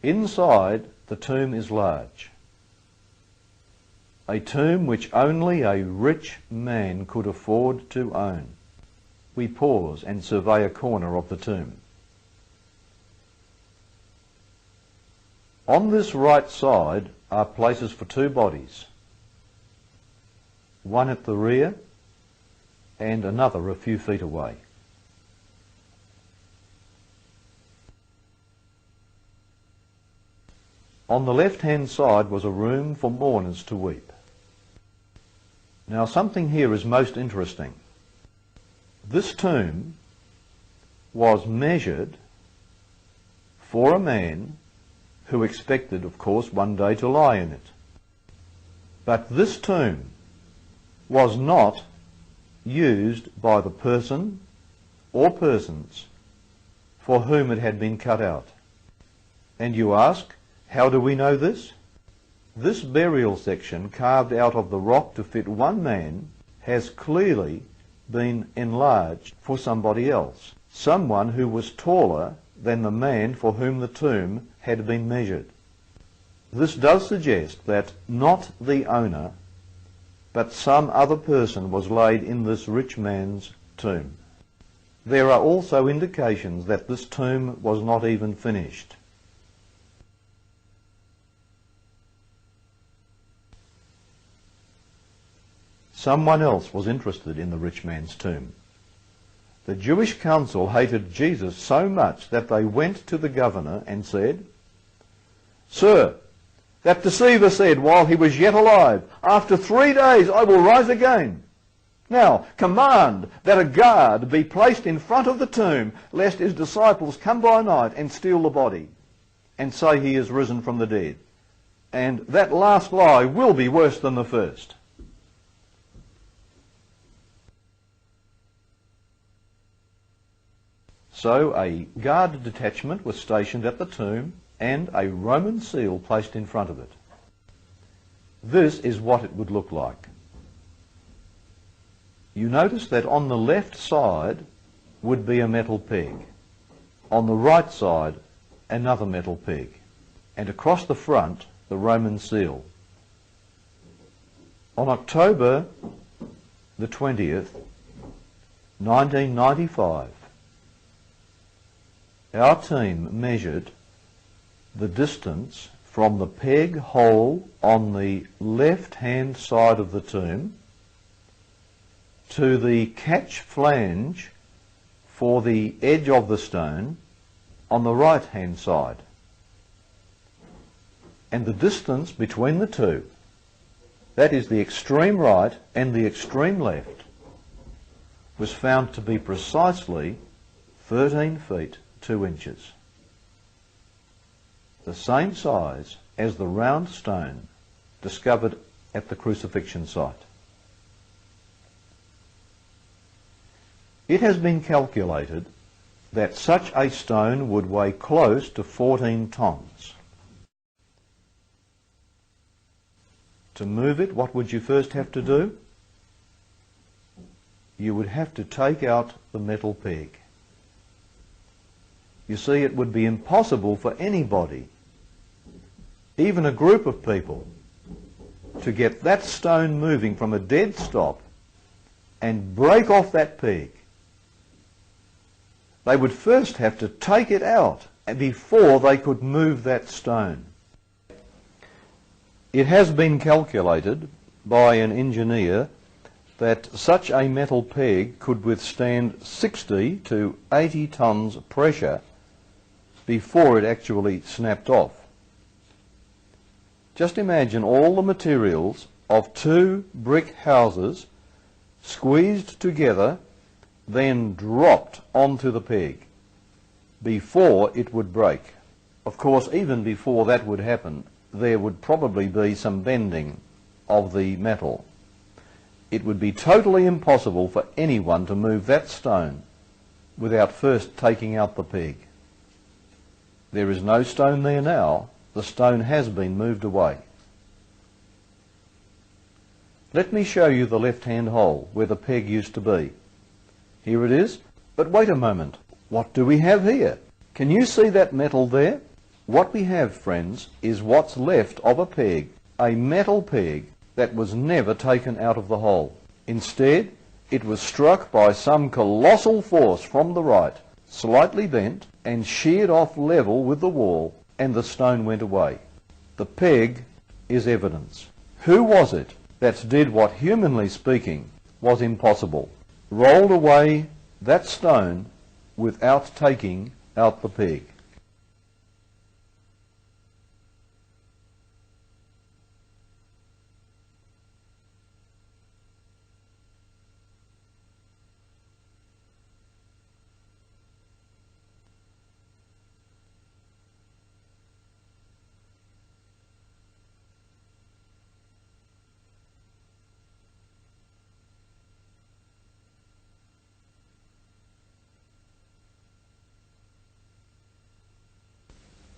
Inside, the tomb is large. A tomb which only a rich man could afford to own. We pause and survey a corner of the tomb. On this right side are places for 2 bodies, one at the rear and another a few feet away. On the left-hand side was a room for mourners to weep. Now something here is most interesting. This tomb was measured for a man who expected, of course, one day to lie in it. But this tomb was not used by the person or persons for whom it had been cut out. And you ask, how do we know this? This burial section, carved out of the rock to fit one man, has clearly been enlarged for somebody else, someone who was taller than the man for whom the tomb had been measured. This does suggest that not the owner, but some other person was laid in this rich man's tomb. There are also indications that this tomb was not even finished. Someone else was interested in the rich man's tomb. The Jewish council hated Jesus so much that they went to the governor and said, "Sir, that deceiver said while he was yet alive, 'After 3 days I will rise again.' Now command that a guard be placed in front of the tomb, lest his disciples come by night and steal the body, and say he is risen from the dead. And that last lie will be worse than the first." So a guard detachment was stationed at the tomb and a Roman seal placed in front of it. This is what it would look like. You notice that on the left side would be a metal peg. On the right side, another metal peg. And across the front, the Roman seal. On October the 20th, 1995, our team measured the distance from the peg hole on the left-hand side of the tomb to the catch flange for the edge of the stone on the right-hand side. And the distance between the two, that is the extreme right and the extreme left, was found to be precisely 13 feet 2 inches. The same size as the round stone discovered at the crucifixion site. It has been calculated that such a stone would weigh close to 14 tons. To move it, what would you first have to do? You would have to take out the metal peg. You see, it would be impossible for anybody, even a group of people, to get that stone moving from a dead stop and break off that peg. They would first have to take it out before they could move that stone. It has been calculated by an engineer that such a metal peg could withstand 60 to 80 tons pressure before it actually snapped off. Just imagine all the materials of 2 brick houses squeezed together, then dropped onto the peg before it would break. Of course, even before that would happen, there would probably be some bending of the metal. It would be totally impossible for anyone to move that stone without first taking out the peg. There is no stone there now. The stone has been moved away. Let me show you the left-hand hole where the peg used to be. Here it is. But wait a moment. What do we have here? Can you see that metal there? What we have, friends, is what's left of a peg, a metal peg that was never taken out of the hole. Instead, it was struck by some colossal force from the right, slightly bent, and sheared off level with the wall, and the stone went away. The peg is evidence. Who was it that did what, humanly speaking, was impossible? Rolled away that stone without taking out the peg.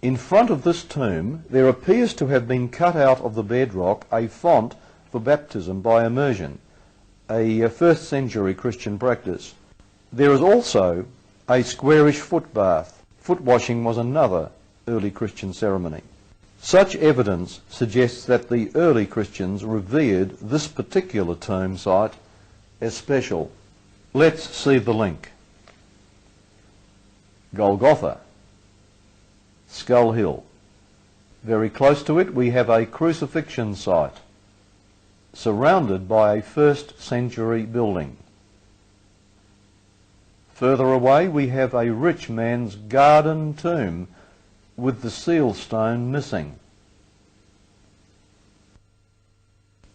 In front of this tomb, there appears to have been cut out of the bedrock a font for baptism by immersion, a first century Christian practice. There is also a squarish foot bath. Foot washing was another early Christian ceremony. Such evidence suggests that the early Christians revered this particular tomb site as special. Let's see the link. Golgotha, Skull Hill. Very close to it we have a crucifixion site, surrounded by a first century building. Further away we have a rich man's garden tomb with the seal stone missing.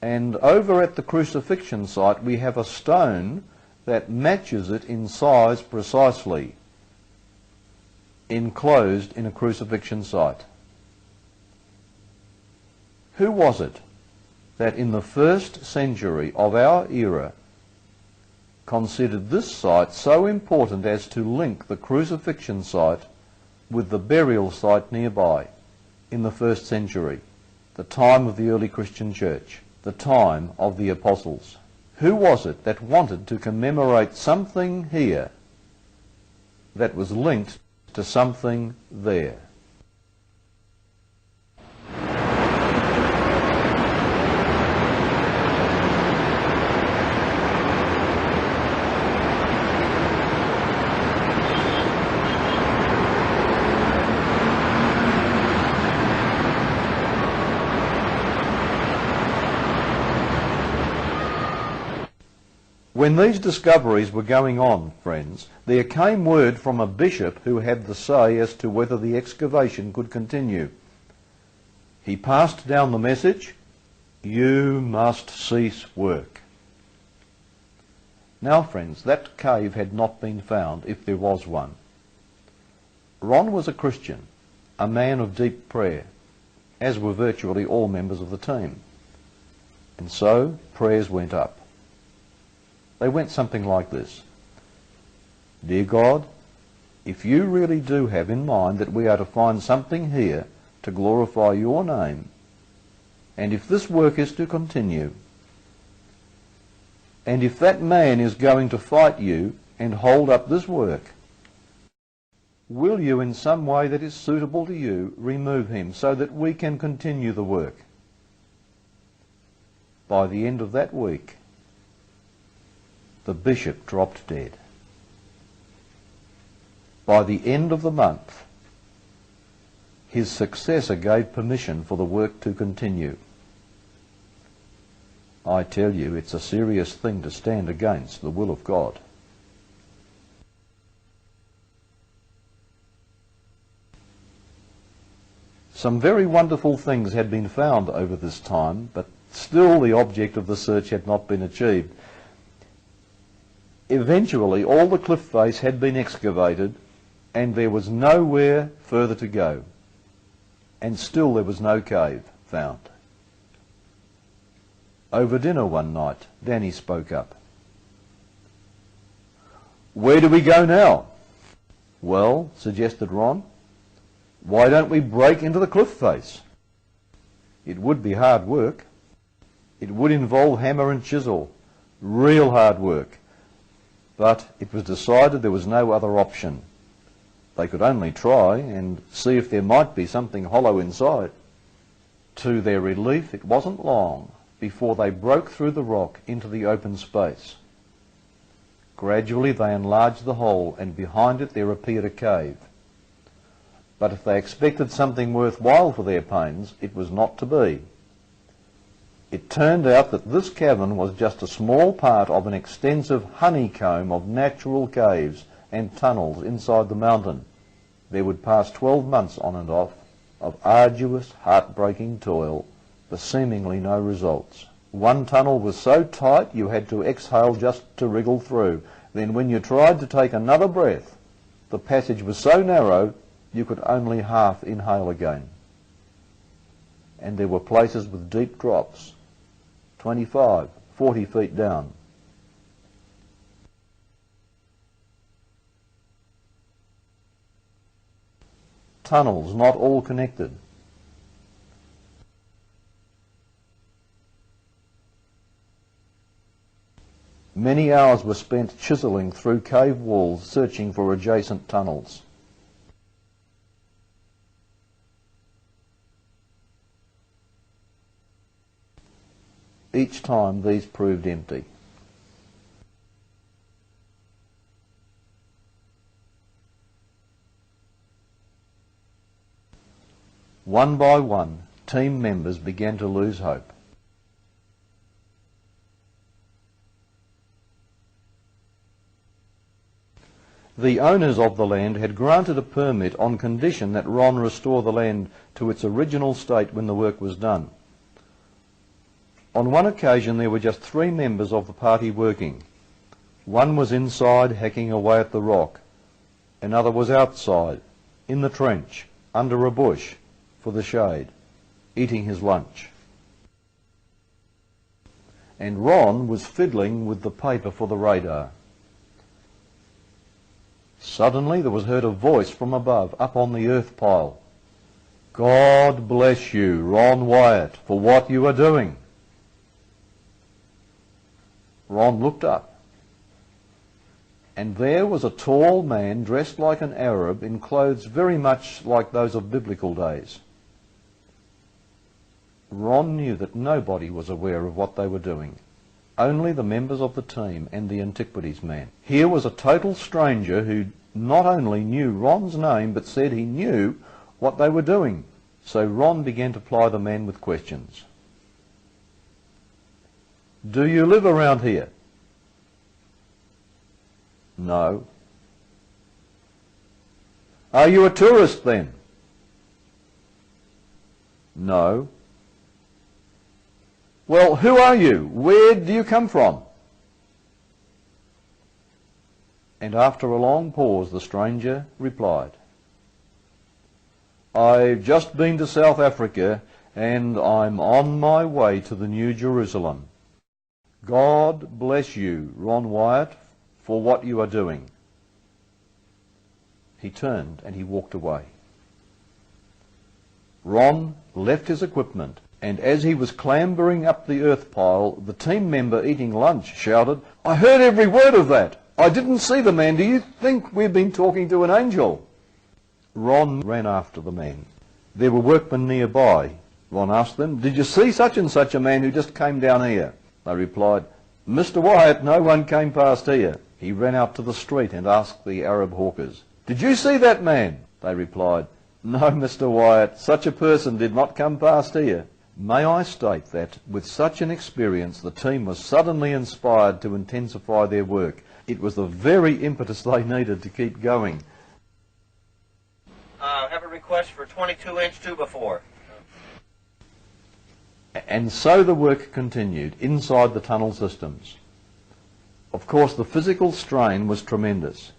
And over at the crucifixion site we have a stone that matches it in size precisely, enclosed in a crucifixion site. Who was it that in the first century of our era considered this site so important as to link the crucifixion site with the burial site nearby in the 1st century, the time of the early Christian church, the time of the apostles. Who was it that wanted to commemorate something here that was linked to something there? When these discoveries were going on, friends, there came word from a bishop who had the say as to whether the excavation could continue. He passed down the message, "You must cease work." Now, friends, that cave had not been found, if there was one. Ron was a Christian, a man of deep prayer, as were virtually all members of the team. And so prayers went up. They went something like this: Dear God, if you really do have in mind that we are to find something here to glorify your name, and if this work is to continue, and if that man is going to fight you and hold up this work, will you in some way that is suitable to you remove him so that we can continue the work? By the end of that week, the bishop dropped dead. By the end of the month, his successor gave permission for the work to continue. I tell you, it's a serious thing to stand against the will of God. Some very wonderful things had been found over this time, but still the object of the search had not been achieved. Eventually, all the cliff face had been excavated, and there was nowhere further to go. And still there was no cave found. Over dinner one night, Danny spoke up. "Where do we go now?" "Well," suggested Ron, "why don't we break into the cliff face? It would be hard work. It would involve hammer and chisel, real hard work. But it was decided there was no other option. They could only try and see if there might be something hollow inside." To their relief, it wasn't long before they broke through the rock into the open space. Gradually they enlarged the hole, and behind it there appeared a cave. But if they expected something worthwhile for their pains, it was not to be. It turned out that this cavern was just a small part of an extensive honeycomb of natural caves and tunnels inside the mountain. There would pass 12 months on and off of arduous, heartbreaking toil for seemingly no results. One tunnel was so tight you had to exhale just to wriggle through. Then when you tried to take another breath, the passage was so narrow you could only half inhale again. And there were places with deep drops, 25, 40 feet down. Tunnels not all connected. Many hours were spent chiselling through cave walls, searching for adjacent tunnels. Each time these proved empty. One by one, team members began to lose hope. The owners of the land had granted a permit on condition that Ron restore the land to its original state when the work was done. On one occasion there were just 3 members of the party working. One was inside hacking away at the rock. Another was outside, in the trench, under a bush, for the shade, eating his lunch. And Ron was fiddling with the paper for the radar. Suddenly there was heard a voice from above, up on the earth pile. "God bless you, Ron Wyatt, for what you are doing." Ron looked up, and there was a tall man dressed like an Arab in clothes very much like those of biblical days. Ron knew that nobody was aware of what they were doing, only the members of the team and the antiquities man. Here was a total stranger who not only knew Ron's name but said he knew what they were doing. So Ron began to ply the man with questions. "Do you live around here?" "No." "Are you a tourist then?" "No." "Well, who are you? Where do you come from?" And after a long pause the stranger replied, "I've just been to South Africa and I'm on my way to the New Jerusalem. God bless you, Ron Wyatt, for what you are doing." He turned and he walked away. Ron left his equipment, and as he was clambering up the earth pile, the team member eating lunch shouted, "I heard every word of that. I didn't see the man. Do you think we've been talking to an angel?" Ron ran after the man. There were workmen nearby. Ron asked them, "Did you see such and such a man who just came down here?" They replied, "Mr. Wyatt, no one came past here." He ran out to the street and asked the Arab hawkers, "Did you see that man?" They replied, "No, Mr. Wyatt, such a person did not come past here." May I state that with such an experience the team was suddenly inspired to intensify their work. It was the very impetus they needed to keep going. Have a request for 22-inch 2x4. And so the work continued inside the tunnel systems. Of course, the physical strain was tremendous.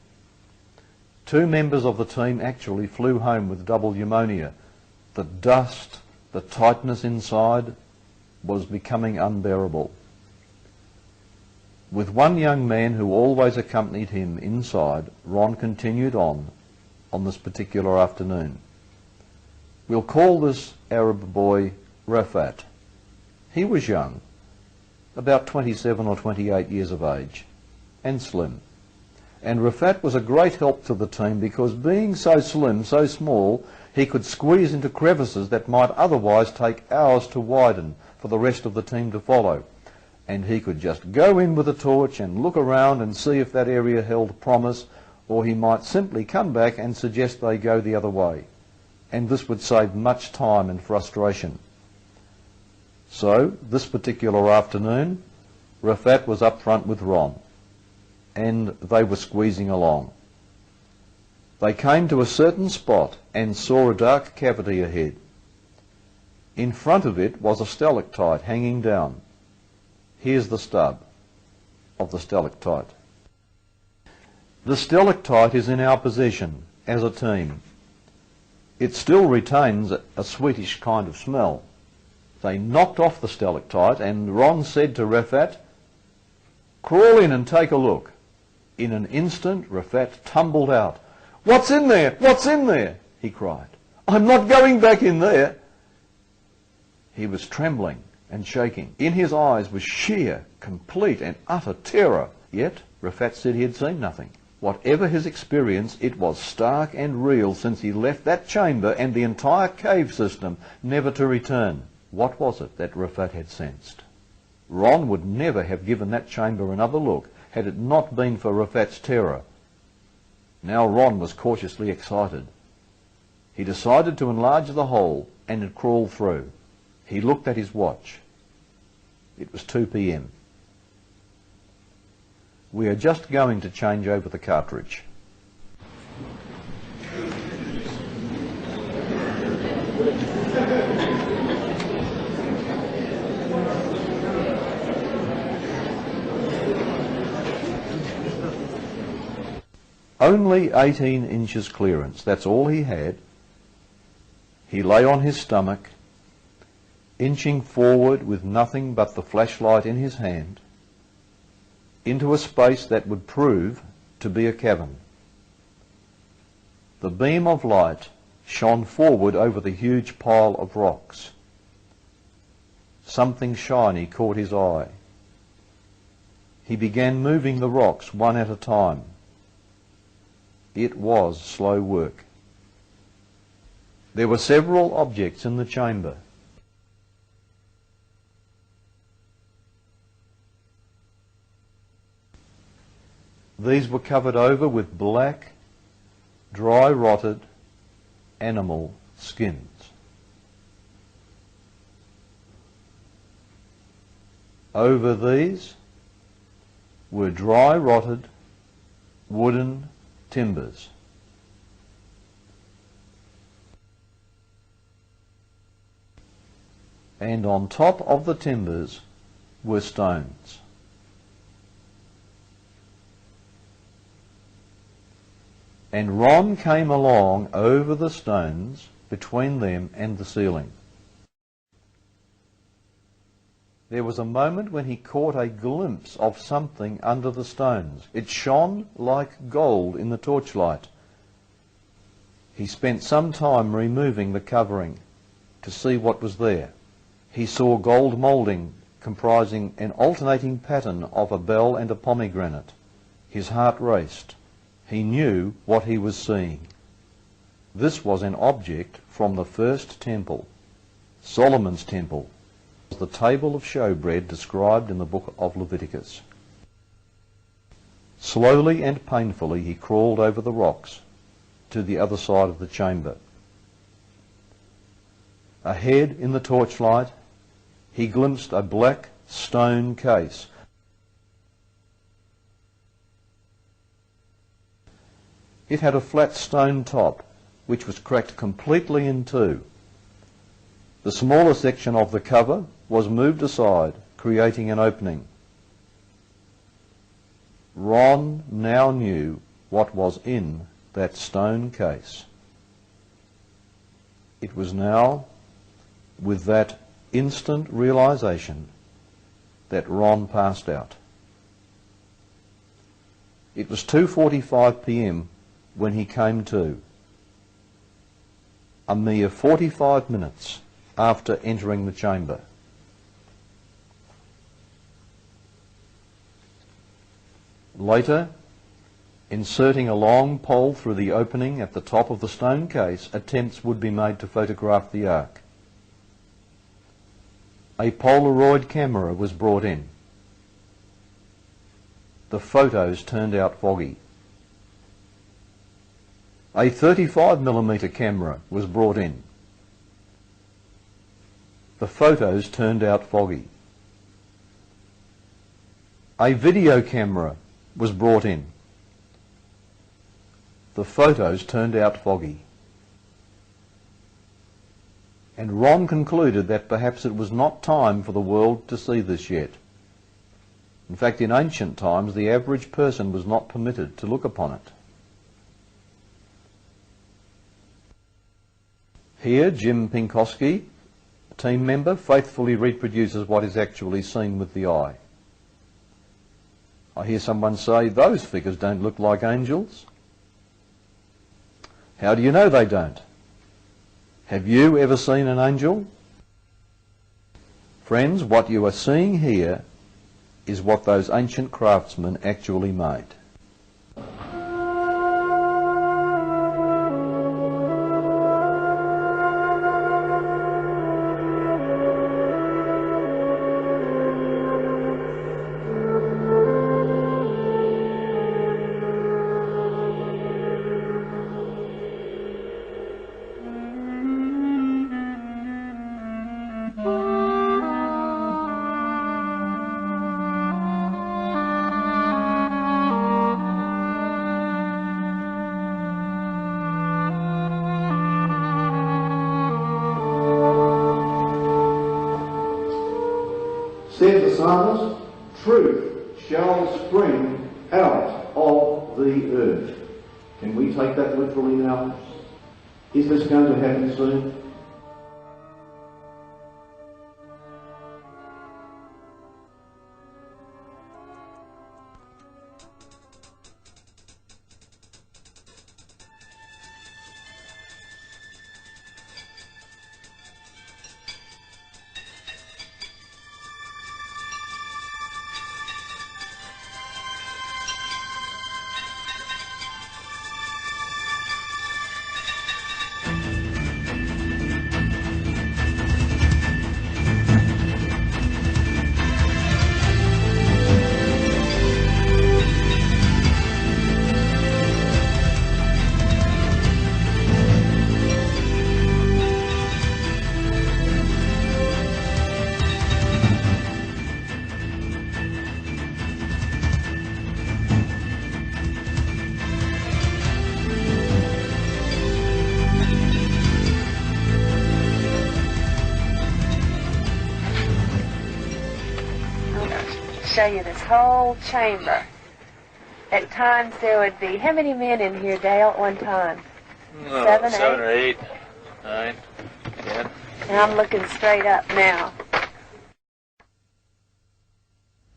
2 members of the team actually flew home with double pneumonia. The dust, the tightness inside was becoming unbearable. With one young man who always accompanied him inside, Ron continued on this particular afternoon. We'll call this Arab boy Rafat. He was young, about 27 or 28 years of age, and slim. And Rafat was a great help to the team because being so slim, so small, he could squeeze into crevices that might otherwise take hours to widen for the rest of the team to follow. And he could just go in with a torch and look around and see if that area held promise, or he might simply come back and suggest they go the other way. And this would save much time and frustration. So, this particular afternoon, Rafat was up front with Ron, and they were squeezing along. They came to a certain spot and saw a dark cavity ahead. In front of it was a stalactite hanging down. Here's the stub of the stalactite. The stalactite is in our possession as a team. It still retains a sweetish kind of smell. They knocked off the stalactite and Ron said to Rafat, "Crawl in and take a look." In an instant, Rafat tumbled out. "What's in there? What's in there?" he cried. "I'm not going back in there." He was trembling and shaking. In his eyes was sheer, complete and utter terror. Yet Rafat said he had seen nothing. Whatever his experience, it was stark and real since he left that chamber and the entire cave system, never to return. What was it that Rafat had sensed? Ron would never have given that chamber another look had it not been for Rafat's terror. Now Ron was cautiously excited. He decided to enlarge the hole and had crawled through. He looked at his watch. It was 2 p.m. We are just going to change over the cartridge. Only 18 inches clearance, that's all he had. He lay on his stomach, inching forward with nothing but the flashlight in his hand, into a space that would prove to be a cavern. The beam of light shone forward over the huge pile of rocks. Something shiny caught his eye. He began moving the rocks one at a time. It was slow work. There were several objects in the chamber. These were covered over with black, dry rotted animal skins. Over these were dry rotted wooden timbers. And on top of the timbers were stones. And Ron came along over the stones between them and the ceiling. There was a moment when he caught a glimpse of something under the stones. It shone like gold in the torchlight. He spent some time removing the covering to see what was there. He saw gold moulding comprising an alternating pattern of a bell and a pomegranate. His heart raced. He knew what he was seeing. This was an object from the first temple, Solomon's temple, the table of showbread described in the book of Leviticus. Slowly and painfully he crawled over the rocks to the other side of the chamber. Ahead in the torchlight he glimpsed a black stone case. It had a flat stone top which was cracked completely in two. The smaller section of the cover was moved aside, creating an opening. Ron now knew what was in that stone case. It was now with that instant realization that Ron passed out. It was 2:45 p.m. when he came to, a mere 45 minutes after entering the chamber. Later, inserting a long pole through the opening at the top of the stone case, attempts would be made to photograph the ark. A Polaroid camera was brought in. The photos turned out foggy. A 35mm camera was brought in. The photos turned out foggy. A video camera was brought in. The photos turned out foggy. And Ron concluded that perhaps it was not time for the world to see this yet. In fact, in ancient times, the average person was not permitted to look upon it. Here, Jim Pinkowski, a team member, faithfully reproduces what is actually seen with the eye. I hear someone say, those figures don't look like angels. How do you know they don't? Have you ever seen an angel? Friends, what you are seeing here is what those ancient craftsmen actually made. Said the psalmist, truth shall spring out of the earth. Can we take that literally now? Is this going to happen soon? show you this whole chamber. At times there would be, how many men in here, Dale, at one time? Oh, 7, 7 8? or 8, 9, 10. And I'm looking straight up now.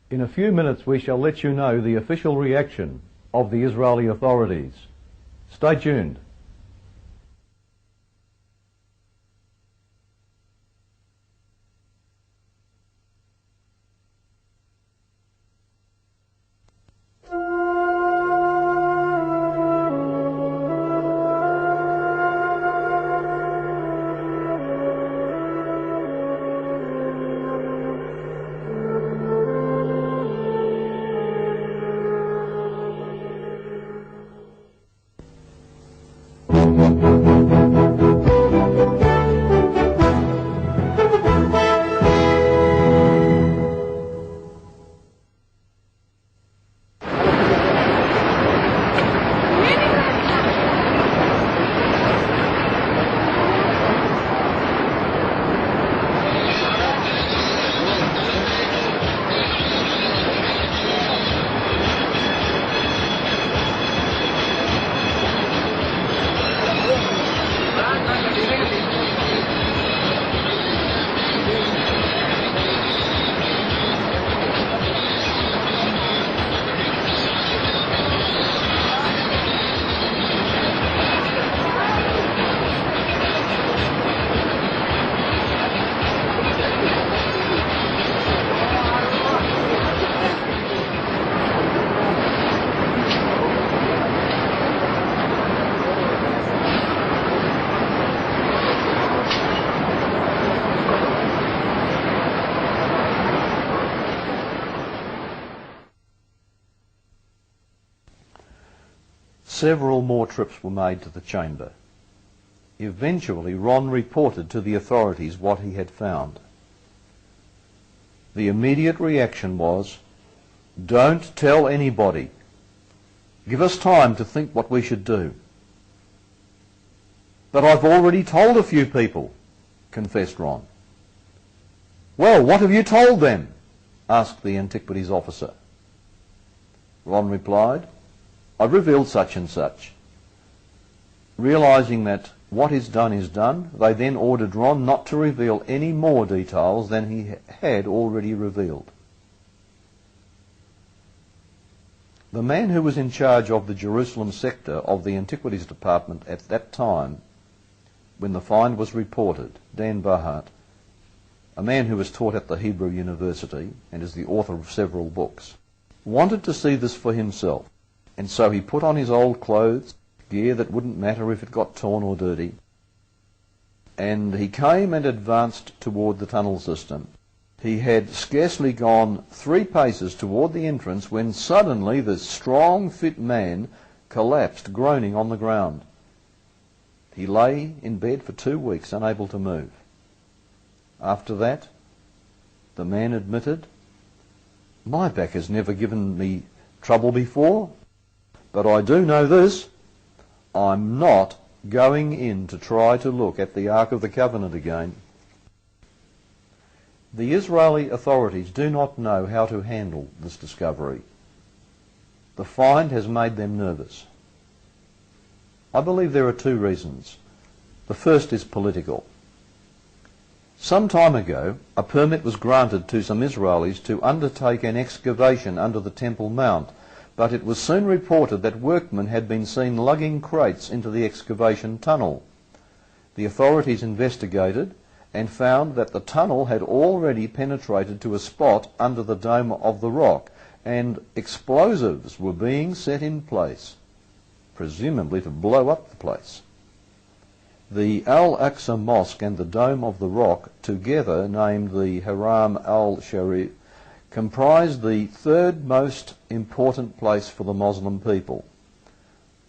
In a few minutes we shall let you know the official reaction of the Israeli authorities. Stay tuned. Several more trips were made to the chamber. Eventually, Ron reported to the authorities what he had found. The immediate reaction was, "Don't tell anybody. Give us time to think what we should do." "But I've already told a few people," confessed Ron. "Well, what have you told them?" asked the antiquities officer. Ron replied, "I've revealed such and such." Realising that what is done, they then ordered Ron not to reveal any more details than he had already revealed. The man who was in charge of the Jerusalem sector of the Antiquities Department at that time, when the find was reported, Dan Bahat, a man who was taught at the Hebrew University and is the author of several books, wanted to see this for himself. And so he put on his old clothes, gear that wouldn't matter if it got torn or dirty, and he came and advanced toward the tunnel system. He had scarcely gone 3 paces toward the entrance when suddenly this strong, fit man collapsed, groaning on the ground. He lay in bed for 2 weeks, unable to move. After that, the man admitted, "My back has never given me trouble before. But I do know this, I'm not going in to try to look at the Ark of the Covenant again." The Israeli authorities do not know how to handle this discovery. The find has made them nervous. I believe there are 2 reasons. The first is political. Some time ago, a permit was granted to some Israelis to undertake an excavation under the Temple Mount, but it was soon reported that workmen had been seen lugging crates into the excavation tunnel. The authorities investigated and found that the tunnel had already penetrated to a spot under the Dome of the Rock, and explosives were being set in place, presumably to blow up the place. The Al-Aqsa Mosque and the Dome of the Rock, together named the Haram al-Sharif, comprise the 3rd most important place for the Muslim people.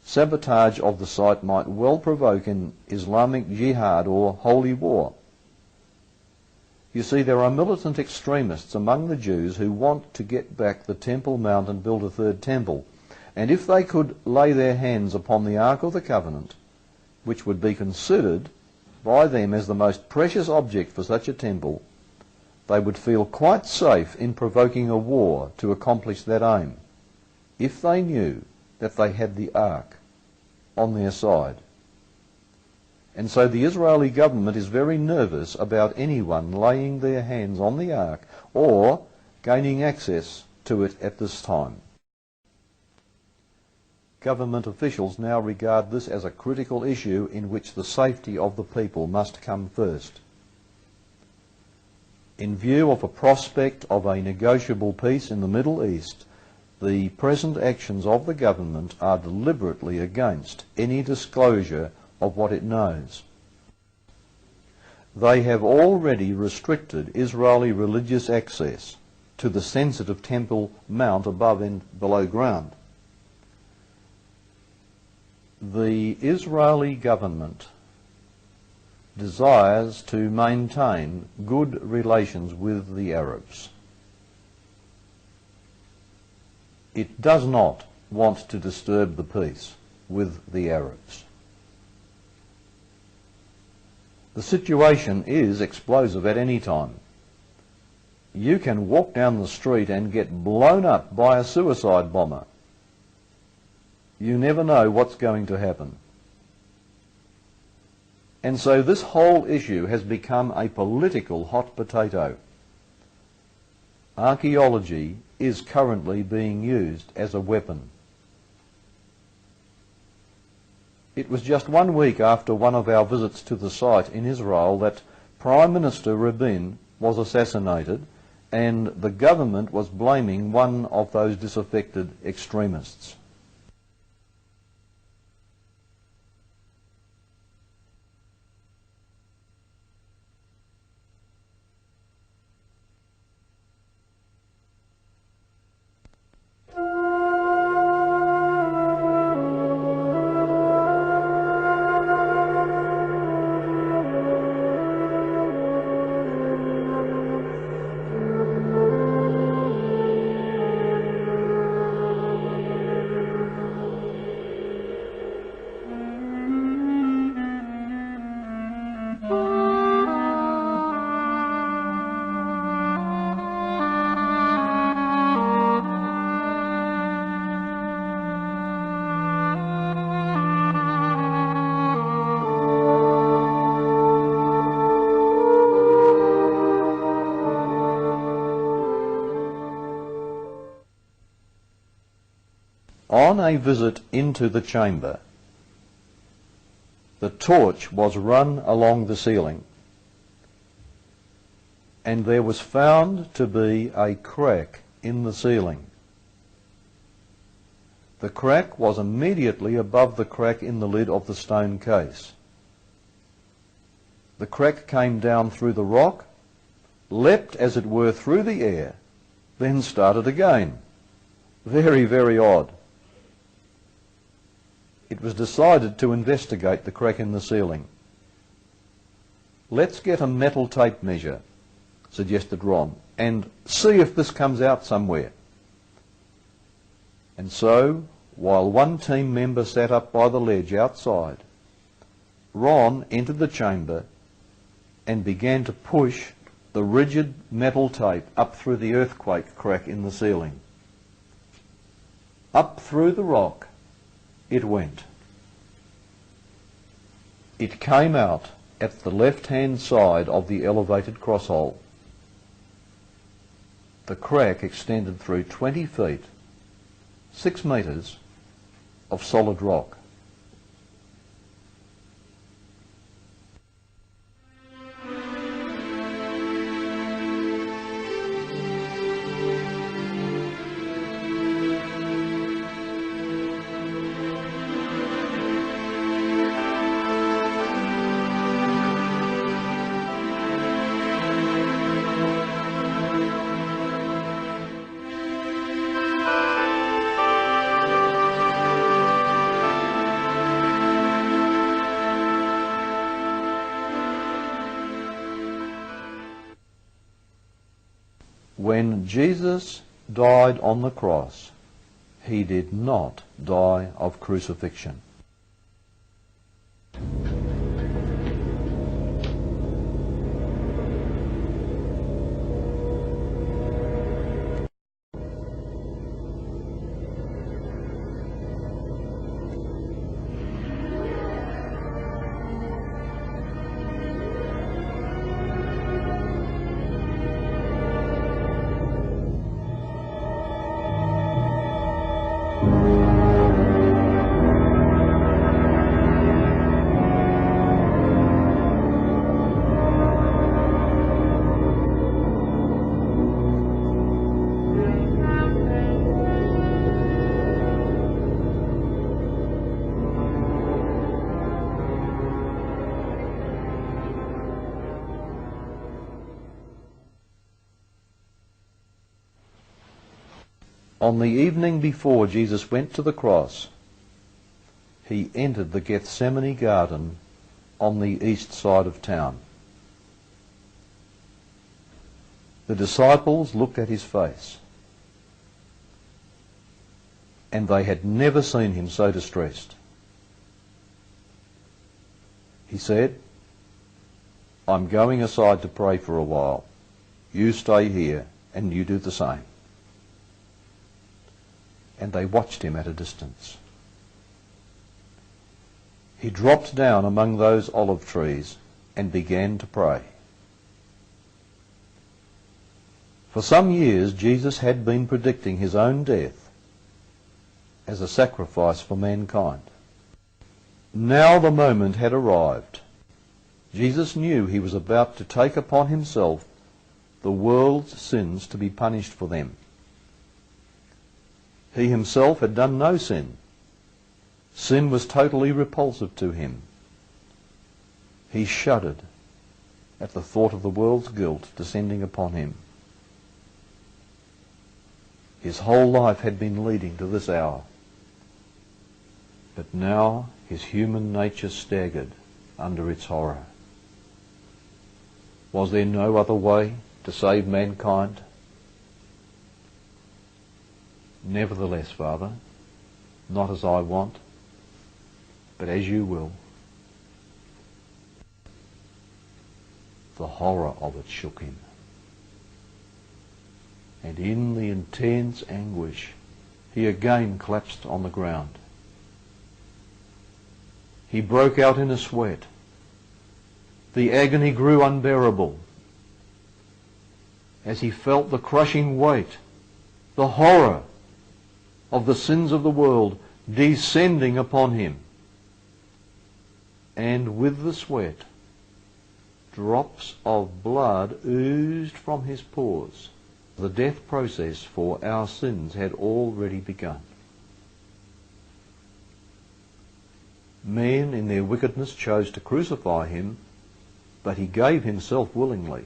Sabotage of the site might well provoke an Islamic jihad or holy war. You see, there are militant extremists among the Jews who want to get back the Temple Mount and build a 3rd temple, and if they could lay their hands upon the Ark of the Covenant, which would be considered by them as the most precious object for such a temple, they would feel quite safe in provoking a war to accomplish that aim, if they knew that they had the Ark on their side. And so the Israeli government is very nervous about anyone laying their hands on the Ark or gaining access to it at this time. Government officials now regard this as a critical issue in which the safety of the people must come first. In view of a prospect of a negotiable peace in the Middle East, the present actions of the government are deliberately against any disclosure of what it knows. They have already restricted Israeli religious access to the sensitive Temple Mount above and below ground. The Israeli government desires to maintain good relations with the Arabs. It does not want to disturb the peace with the Arabs. The situation is explosive at any time. You can walk down the street and get blown up by a suicide bomber. You never know what's going to happen. And so this whole issue has become a political hot potato. Archaeology is currently being used as a weapon. It was just 1 week after one of our visits to the site in Israel that Prime Minister Rabin was assassinated, and the government was blaming one of those disaffected extremists. On a visit into the chamber, the torch was run along the ceiling, and there was found to be a crack in the ceiling. The crack was immediately above the crack in the lid of the stone case. The crack came down through the rock, leapt as it were through the air, then started again. Very, very odd. It was decided to investigate the crack in the ceiling. Let's get a metal tape measure, suggested Ron, and see if this comes out somewhere. And so, while one team member sat up by the ledge outside, Ron entered the chamber and began to push the rigid metal tape up through the earthquake crack in the ceiling. Up through the rock it went. It came out at the left-hand side of the elevated crosshole. The crack extended through 20 feet, 6 metres of solid rock. When Jesus died on the cross, he did not die of crucifixion. On the evening before Jesus went to the cross, he entered the Gethsemane garden on the east side of town. The disciples looked at his face, and they had never seen him so distressed. He said, "I'm going aside to pray for a while. You stay here and you do the same." And they watched him at a distance. He dropped down among those olive trees and began to pray. For some years, Jesus had been predicting his own death as a sacrifice for mankind. Now the moment had arrived. Jesus knew he was about to take upon himself the world's sins to be punished for them. He himself had done no sin. Sin was totally repulsive to him. He shuddered at the thought of the world's guilt descending upon him. His whole life had been leading to this hour. But now his human nature staggered under its horror. Was there no other way to save mankind? "Nevertheless, Father, not as I want, but as you will." The horror of it shook him. And in the intense anguish, he again collapsed on the ground. He broke out in a sweat. The agony grew unbearable as he felt the crushing weight, the horror of the sins of the world descending upon him. And with the sweat, drops of blood oozed from his pores. The death process for our sins had already begun. Men in their wickedness chose to crucify him, but he gave himself willingly.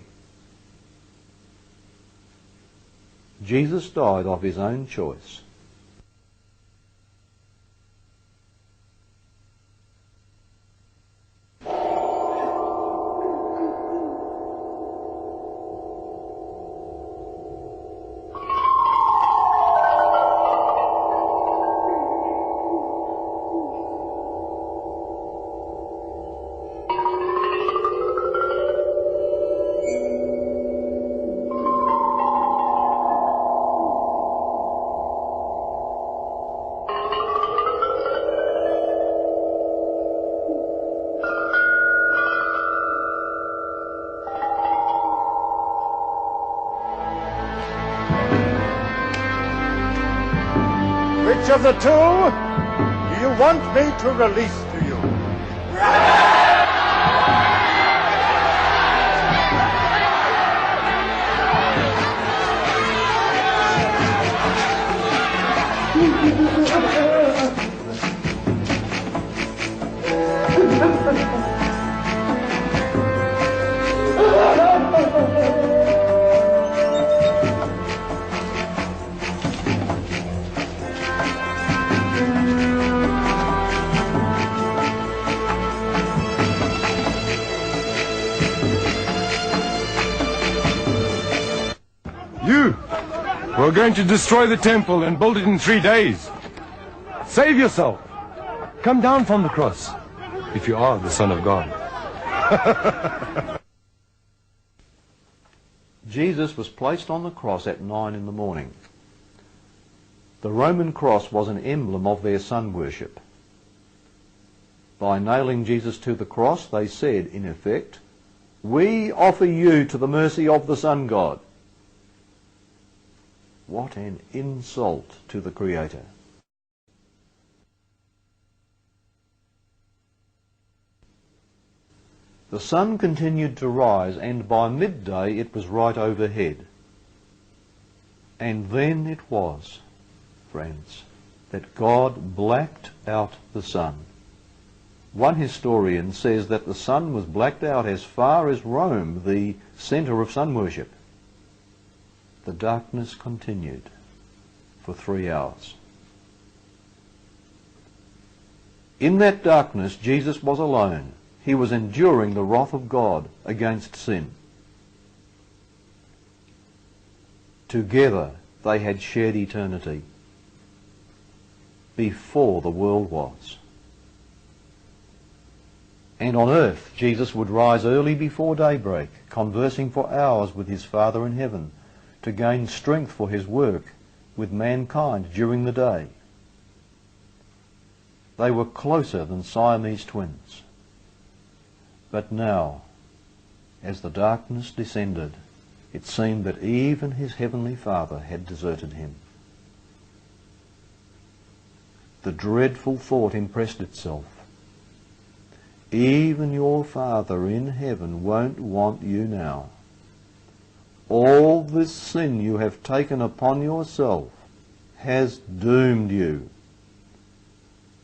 Jesus died of his own choice. Which of the two do you want me to release to you? You! We're going to destroy the temple and build it in 3 days. Save yourself. Come down from the cross, if you are the Son of God. Jesus was placed on the cross at 9 in the morning. The Roman cross was an emblem of their sun worship. By nailing Jesus to the cross, they said, in effect, "We offer you to the mercy of the sun god." What an insult to the Creator. The sun continued to rise, and by midday it was right overhead. And then it was, friends, that God blacked out the sun. One historian says that the sun was blacked out as far as Rome, the centre of sun worship. The darkness continued for 3 hours. In that darkness, Jesus was alone. He was enduring the wrath of God against sin. Together they had shared eternity before the world was. And on earth, Jesus would rise early before daybreak, conversing for hours with his Father in heaven, to gain strength for his work with mankind during the day. They were closer than Siamese twins. But now, as the darkness descended, it seemed that even his heavenly Father had deserted him. The dreadful thought impressed itself. Even your Father in heaven won't want you now. All this sin you have taken upon yourself has doomed you.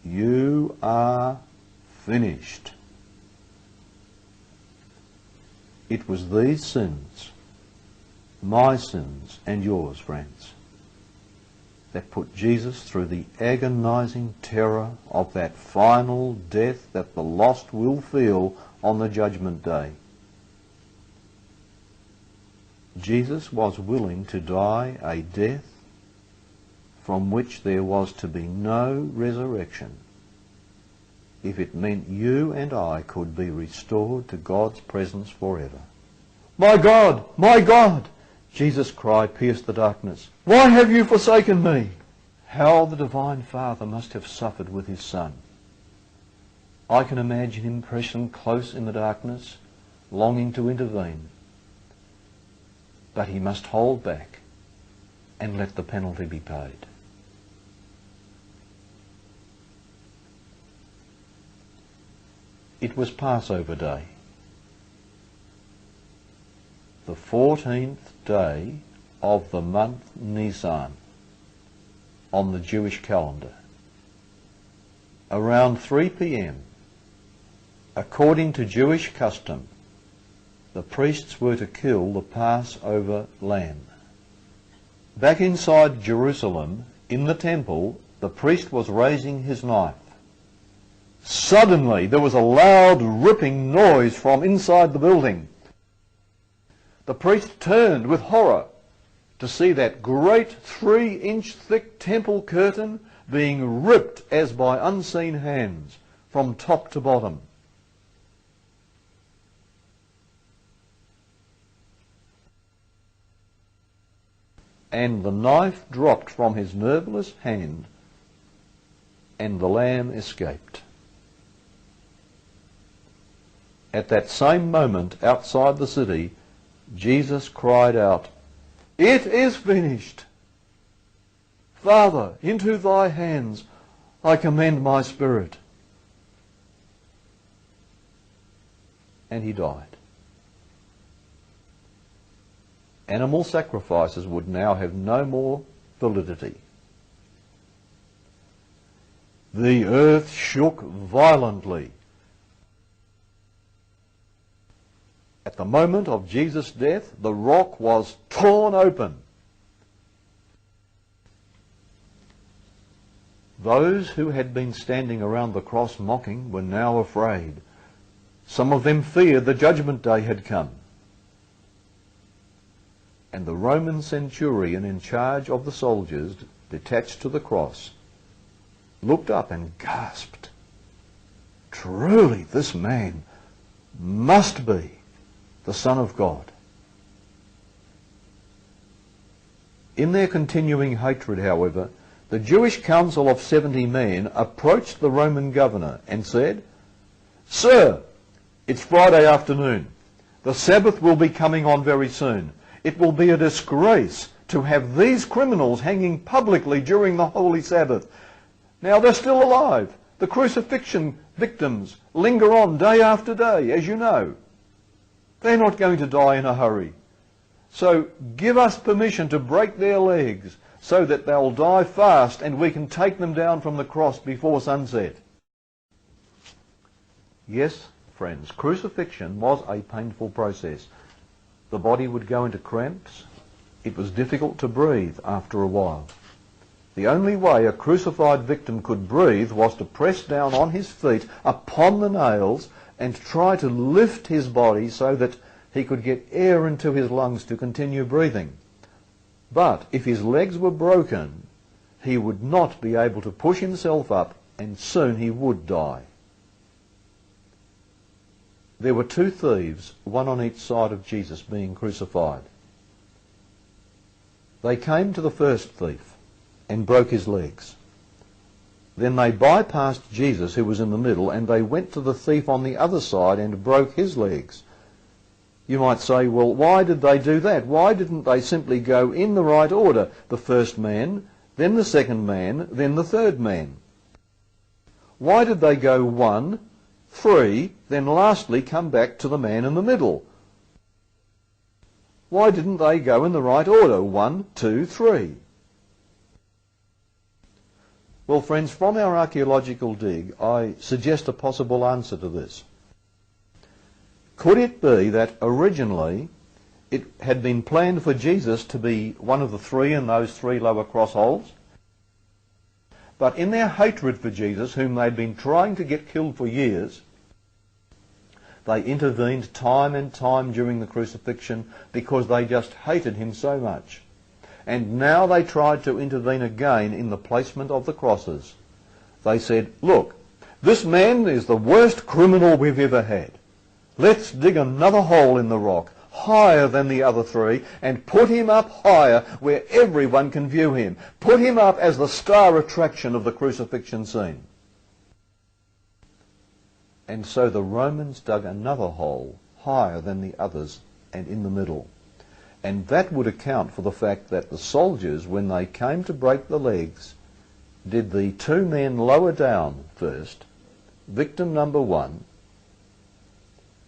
You are finished. It was these sins, my sins and yours, friends, that put Jesus through the agonizing terror of that final death that the lost will feel on the judgment day. Jesus was willing to die a death from which there was to be no resurrection, if it meant you and I could be restored to God's presence forever. My God, Jesus' cry pierced the darkness. Why have you forsaken me? How the Divine Father must have suffered with his Son. I can imagine him pressing close in the darkness, longing to intervene. But he must hold back and let the penalty be paid. It was Passover Day, the 14th day of the month Nisan on the Jewish calendar. Around 3 p.m., according to Jewish custom, the priests were to kill the Passover lamb. Back inside Jerusalem, in the temple, the priest was raising his knife. Suddenly, there was a loud ripping noise from inside the building. The priest turned with horror to see that great 3-inch thick temple curtain being ripped as by unseen hands from top to bottom. And the knife dropped from his nerveless hand, and the lamb escaped. At that same moment, outside the city, Jesus cried out, "It is finished! Father, into thy hands I commend my spirit." And he died. Animal sacrifices would now have no more validity. The earth shook violently. At the moment of Jesus' death, the rock was torn open. Those who had been standing around the cross mocking were now afraid. Some of them feared the judgment day had come. And the Roman centurion in charge of the soldiers detached to the cross looked up and gasped, "Truly this man must be the Son of God." In their continuing hatred, however, the Jewish council of 70 men approached the Roman governor and said, "Sir, it's Friday afternoon. The Sabbath will be coming on very soon. It will be a disgrace to have these criminals hanging publicly during the Holy Sabbath. Now they're still alive. The crucifixion victims linger on day after day, as you know. They're not going to die in a hurry. So give us permission to break their legs so that they'll die fast and we can take them down from the cross before sunset." Yes, friends, crucifixion was a painful process. The body would go into cramps. It was difficult to breathe after a while. The only way a crucified victim could breathe was to press down on his feet upon the nails and try to lift his body so that he could get air into his lungs to continue breathing. But if his legs were broken, he would not be able to push himself up, and soon he would die. There were two thieves, one on each side of Jesus being crucified. They came to the first thief and broke his legs. Then they bypassed Jesus, who was in the middle, and they went to the thief on the other side and broke his legs. You might say, well, why did they do that? Why didn't they simply go in the right order? The first man, then the second man, then the third man. Why did they go 1, 3, then lastly come back to the man in the middle? Why didn't they go in the right order? 1, 2, 3. Well, friends, from our archaeological dig, I suggest a possible answer to this. Could it be that originally it had been planned for Jesus to be one of the three in those three lower cross holes? But in their hatred for Jesus, whom they'd been trying to get killed for years, they intervened time and time during the crucifixion because they just hated him so much. And now they tried to intervene again in the placement of the crosses. They said, look, this man is the worst criminal we've ever had. Let's dig another hole in the rock, higher than the other three, and put him up higher where everyone can view him. Put him up as the star attraction of the crucifixion scene. And so the Romans dug another hole, higher than the others and in the middle. And that would account for the fact that the soldiers, when they came to break the legs, did the two men lower down first, victim number 1,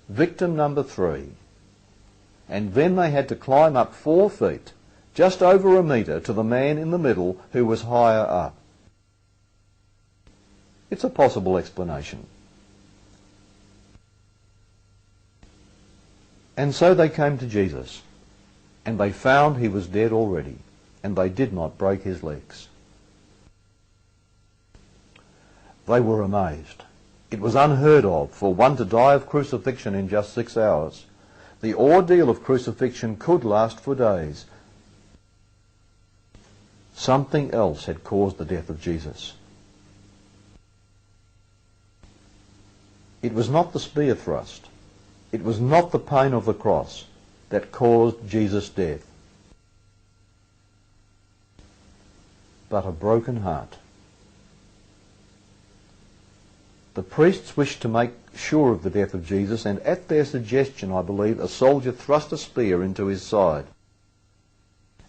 victim number 3, and then they had to climb up 4 feet, just over a metre, to the man in the middle who was higher up. It's a possible explanation. And so they came to Jesus, and they found he was dead already, and they did not break his legs. They were amazed. It was unheard of for one to die of crucifixion in just 6 hours. The ordeal of crucifixion could last for days. Something else had caused the death of Jesus. It was not the spear thrust. It was not the pain of the cross that caused Jesus' death, but a broken heart. The priests wished to make sure of the death of Jesus, and at their suggestion, I believe, a soldier thrust a spear into his side.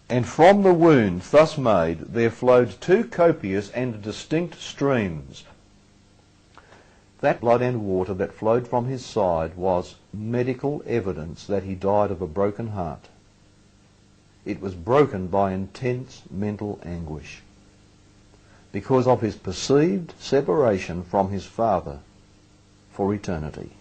And from the wound thus made there flowed 2 copious and distinct streams. That blood and water that flowed from his side was medical evidence that he died of a broken heart. It was broken by intense mental anguish because of his perceived separation from his Father for eternity.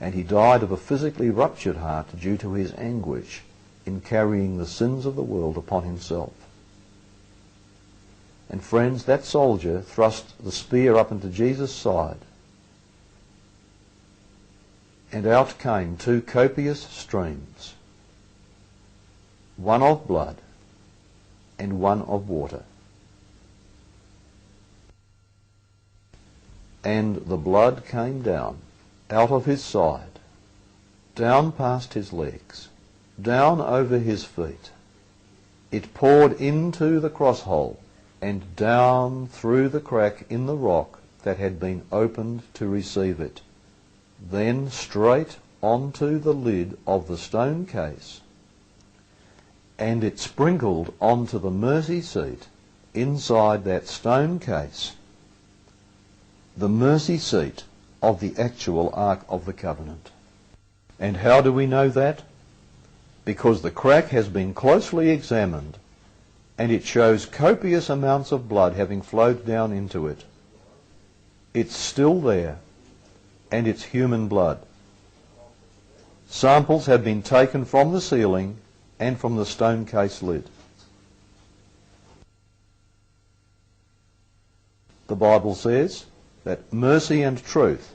And he died of a physically ruptured heart due to his anguish in carrying the sins of the world upon himself. And friends, that soldier thrust the spear up into Jesus' side, and out came 2 copious streams, one of blood and one of water. And the blood came down out of his side, down past his legs, down over his feet. It poured into the cross hole and down through the crack in the rock that had been opened to receive it, then straight onto the lid of the stone case, and it sprinkled onto the mercy seat inside that stone case, the mercy seat of the actual Ark of the Covenant. And how do we know that? Because the crack has been closely examined, and it shows copious amounts of blood having flowed down into it. It's still there, and it's human blood. Samples have been taken from the ceiling and from the stone case lid. the Bible says that mercy and truth,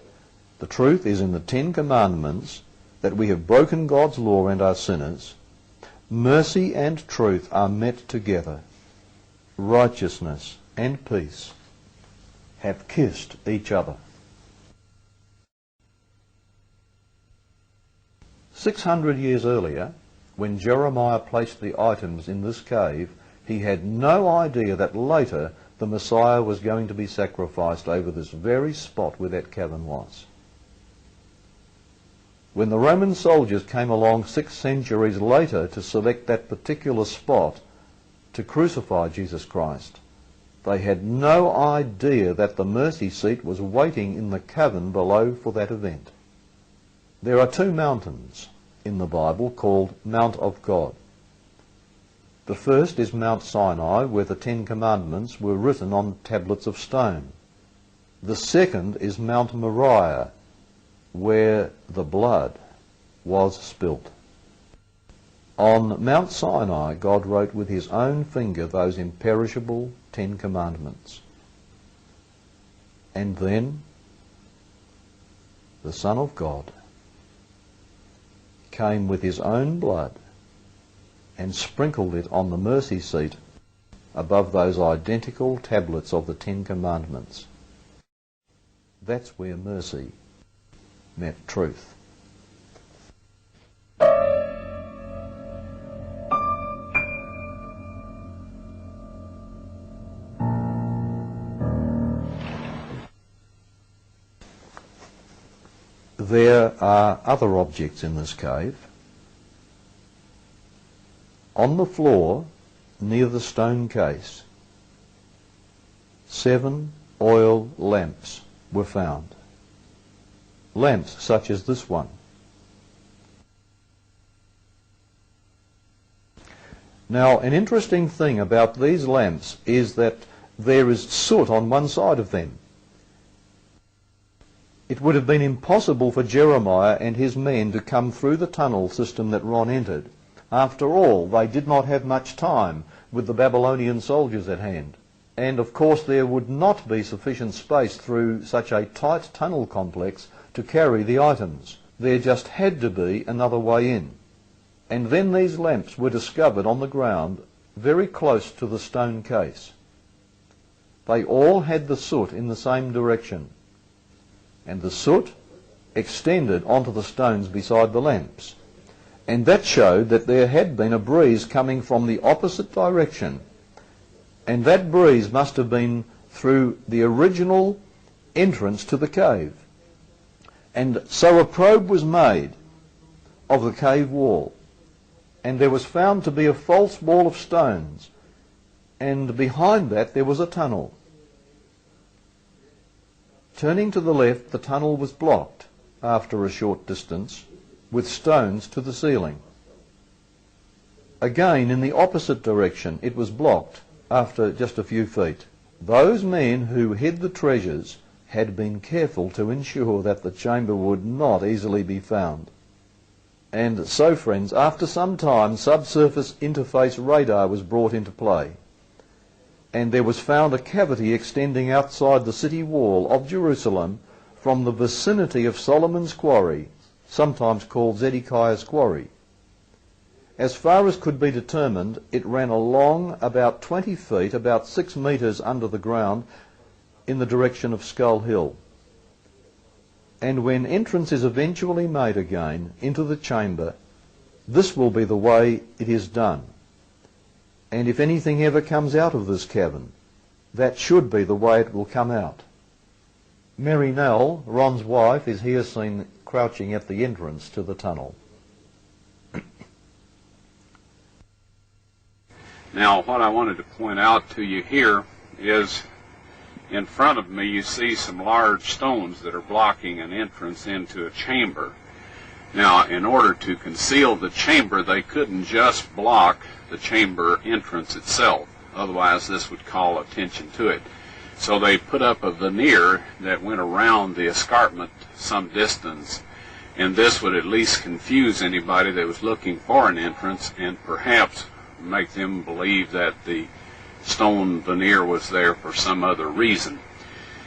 the truth is in the 10 Commandments, that we have broken God's law and are sinners. Mercy and truth are met together. Righteousness and peace have kissed each other. 600 years earlier, when Jeremiah placed the items in this cave, he had no idea that later the Messiah was going to be sacrificed over this very spot where that cavern was. When the Roman soldiers came along 6 centuries later to select that particular spot to crucify Jesus Christ, they had no idea that the mercy seat was waiting in the cavern below for that event. There are 2 mountains in the Bible called Mount of God. The first is Mount Sinai, where the 10 Commandments were written on tablets of stone. The second is Mount Moriah, where the blood was spilt. On Mount Sinai, God wrote with his own finger those imperishable 10 Commandments. And then the Son of God came with his own blood and sprinkled it on the mercy seat above those identical tablets of the 10 Commandments. That's where mercy met truth. There are other objects in this cave. On the floor, near the stone case, 7 oil lamps were found. Lamps such as this one. Now, an interesting thing about these lamps is that there is soot on one side of them. It would have been impossible for Jeremiah and his men to come through the tunnel system that Ron entered. After all, they did not have much time with the Babylonian soldiers at hand. And of course there would not be sufficient space through such a tight tunnel complex to carry the items. There just had to be another way in. And then these lamps were discovered on the ground very close to the stone case. They all had the soot in the same direction, and the soot extended onto the stones beside the lamps. And that showed that there had been a breeze coming from the opposite direction, and that breeze must have been through the original entrance to the cave. And so a probe was made of the cave wall, and there was found to be a false wall of stones, and behind that there was a tunnel. Turning to the left, the tunnel was blocked after a short distance with stones to the ceiling. Again, in the opposite direction, it was blocked after just a few feet. Those men who hid the treasures had been careful to ensure that the chamber would not easily be found. And so, friends, after some time, subsurface interface radar was brought into play, and there was found a cavity extending outside the city wall of Jerusalem from the vicinity of Solomon's Quarry, sometimes called Zedekiah's Quarry. As far as could be determined, it ran along about 20 feet, about 6 metres under the ground, in the direction of Skull Hill. And when entrance is eventually made again into the chamber, this will be the way it is done. And if anything ever comes out of this cavern, that should be the way it will come out. Mary Nell, Ron's wife, is here seen crouching at the entrance to the tunnel. Now, what I wanted to point out to you here is in front of me you see some large stones that are blocking an entrance into a chamber. Now, in order to conceal the chamber, they couldn't just block the chamber entrance itself. Otherwise, this would call attention to it. So they put up a veneer that went around the escarpment some distance, and this would at least confuse anybody that was looking for an entrance and perhaps make them believe that the stone veneer was there for some other reason.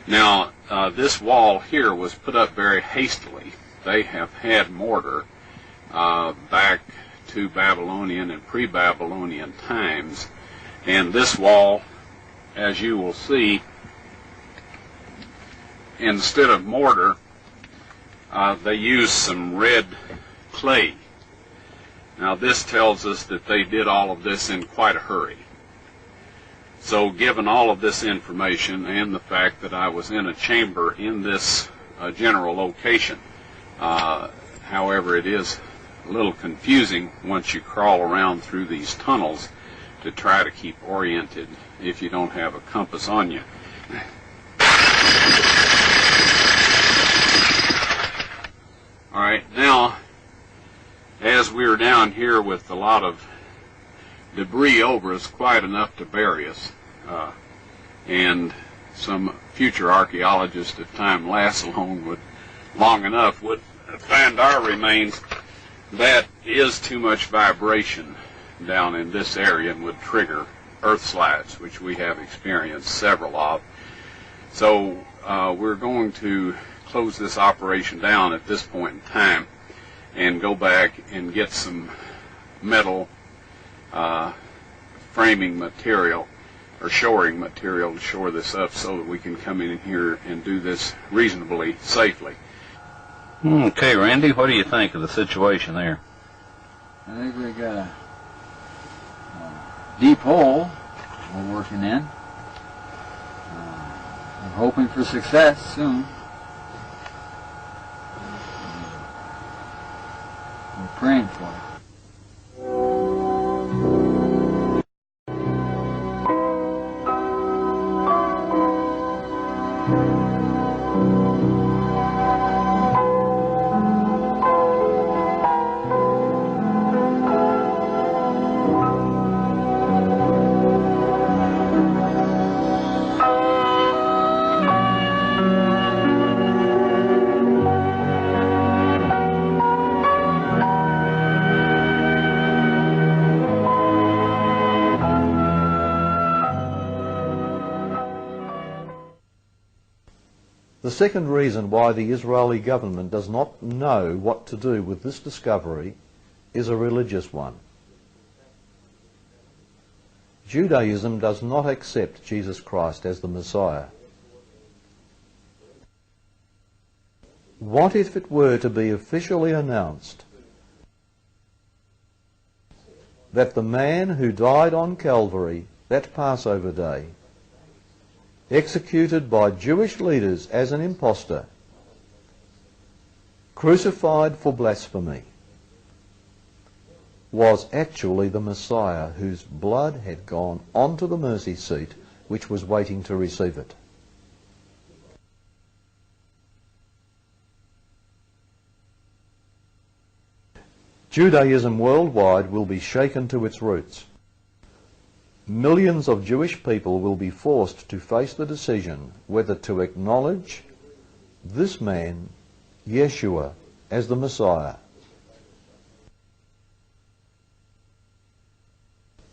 Now, this wall here was put up very hastily. They have had mortar back to Babylonian and pre-Babylonian times, and this wall, as you will see, instead of mortar, they used some red clay. Now, this tells us that they did all of this in quite a hurry. So given all of this information and the fact that I was in a chamber in this general location, however, it is a little confusing once you crawl around through these tunnels to try to keep oriented if you don't have a compass on you. All right, now, as we're down here with a lot of debris over us, quite enough to bury us, and some future archaeologists, if time lasts long enough, would find our remains. That is too much vibration down in this area and would trigger earth slides, which we have experienced several of. So we're going to close this operation down at this point in time and go back and get some metal framing material or shoring material to shore this up so that we can come in here and do this reasonably safely. Okay, Randy, what do you think of the situation there? I think we got a deep hole we're working in. We're hoping for success soon. We're praying for it. The second reason why the Israeli government does not know what to do with this discovery is a religious one. Judaism does not accept Jesus Christ as the Messiah. What if it were to be officially announced that the man who died on Calvary that Passover day, executed by Jewish leaders as an impostor, crucified for blasphemy, was actually the Messiah whose blood had gone onto the mercy seat which was waiting to receive it? Judaism worldwide will be shaken to its roots. Millions of Jewish people will be forced to face the decision whether to acknowledge this man, Yeshua, as the Messiah.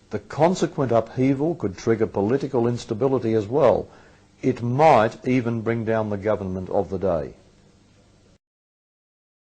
The consequent upheaval could trigger political instability as well. It might even bring down the government of the day.